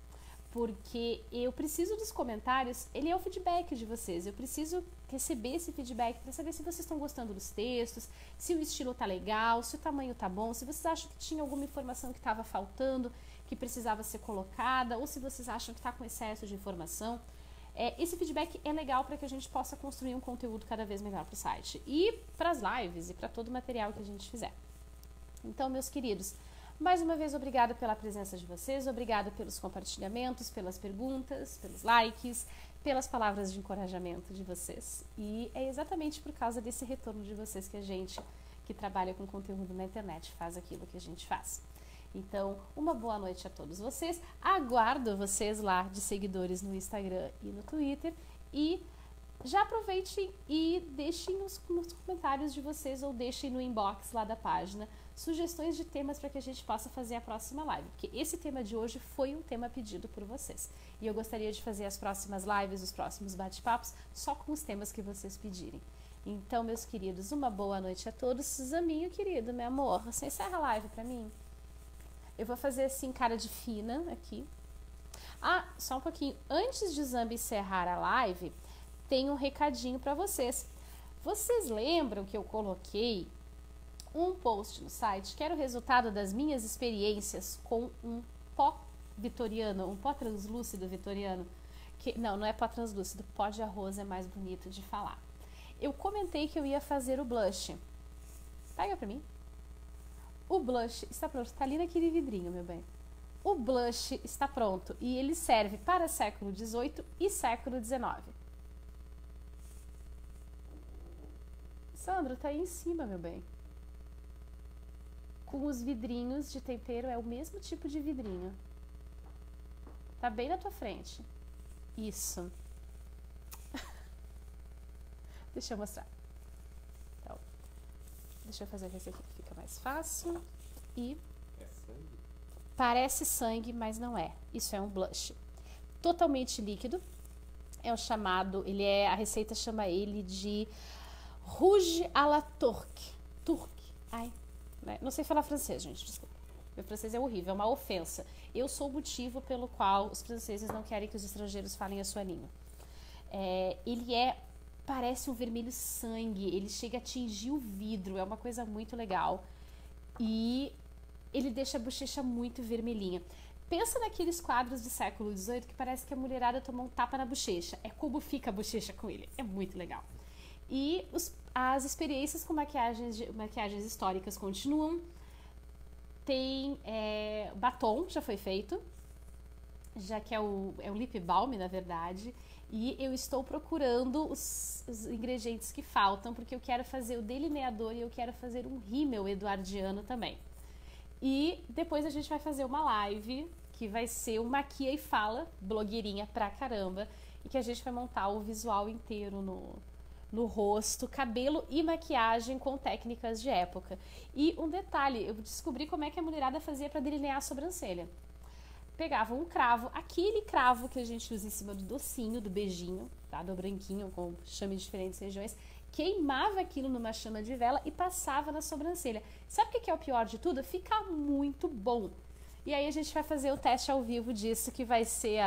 porque eu preciso dos comentários, ele é o feedback de vocês, eu preciso receber esse feedback para saber se vocês estão gostando dos textos, se o estilo tá legal, se o tamanho tá bom, se vocês acham que tinha alguma informação que estava faltando, que precisava ser colocada, ou se vocês acham que está com excesso de informação. Esse feedback é legal para que a gente possa construir um conteúdo cada vez melhor para o site e para as lives e para todo o material que a gente fizer. Então, meus queridos, mais uma vez, obrigada pela presença de vocês, obrigada pelos compartilhamentos, pelas perguntas, pelos likes, pelas palavras de encorajamento de vocês. E é exatamente por causa desse retorno de vocês que a gente, que trabalha com conteúdo na internet, faz aquilo que a gente faz. Então, uma boa noite a todos vocês. Aguardo vocês lá de seguidores no Instagram e no Twitter. E já aproveitem e deixem nos comentários de vocês ou deixem no inbox lá da página sugestões de temas para que a gente possa fazer a próxima live. Porque esse tema de hoje foi um tema pedido por vocês. E eu gostaria de fazer as próximas lives, os próximos bate-papos, só com os temas que vocês pedirem. Então, meus queridos, uma boa noite a todos. Zaminho, querido, meu amor, você encerra a live para mim? Eu vou fazer assim, cara de fina aqui. Ah, só um pouquinho. Antes de Zambi encerrar a live, tem um recadinho para vocês. Vocês lembram que eu coloquei um post no site que era o resultado das minhas experiências com um pó vitoriano, um pó translúcido vitoriano? Não é pó translúcido, pó de arroz é mais bonito de falar. Eu comentei que eu ia fazer o blush. Pega pra mim. O blush está pronto, tá ali naquele vidrinho, meu bem. O blush está pronto e ele serve para século XVIII e século XIX. Sandro, tá aí em cima, meu bem. Com os vidrinhos de tempero, é o mesmo tipo de vidrinho. Tá bem na tua frente. Isso. Deixa eu mostrar. Então, deixa eu fazer esse aqui que fica mais fácil. E é sangue? Parece sangue, mas não é. Isso é um blush. Totalmente líquido. É o chamado, a receita chama ele de Rouge à la Turque. Ai, né? Não sei falar francês, gente, desculpa. Meu francês é horrível, é uma ofensa. Eu sou o motivo pelo qual os franceses não querem que os estrangeiros falem a sua língua. Parece um vermelho sangue, ele chega a atingir o vidro, é uma coisa muito legal. E ele deixa a bochecha muito vermelhinha. Pensa naqueles quadros do século XVIII que parece que a mulherada tomou um tapa na bochecha. É como fica a bochecha com ele, é muito legal. E as experiências com maquiagens históricas continuam. Tem batom, já foi feito, já que é o lip balm, na verdade. E eu estou procurando os ingredientes que faltam, porque eu quero fazer o delineador e eu quero fazer um rímel eduardiano também. E depois a gente vai fazer uma live, que vai ser um maquia e fala, blogueirinha pra caramba, e que a gente vai montar o visual inteiro no rosto, cabelo e maquiagem com técnicas de época. E um detalhe, eu descobri como é que a mulherada fazia para delinear a sobrancelha. Pegava um cravo, aquele cravo que a gente usa em cima do docinho, do beijinho, tá? Do branquinho, com chama em diferentes regiões, queimava aquilo numa chama de vela e passava na sobrancelha. Sabe o que é o pior de tudo? Fica muito bom. E aí a gente vai fazer o teste ao vivo disso, que vai ser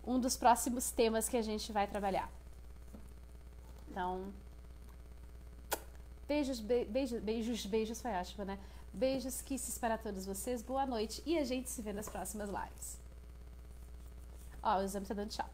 um dos próximos temas que a gente vai trabalhar. Então, beijos foi ótimo, né? Beijos, kisses para todos vocês, boa noite e a gente se vê nas próximas lives. Ó, o exame tá dando tchau.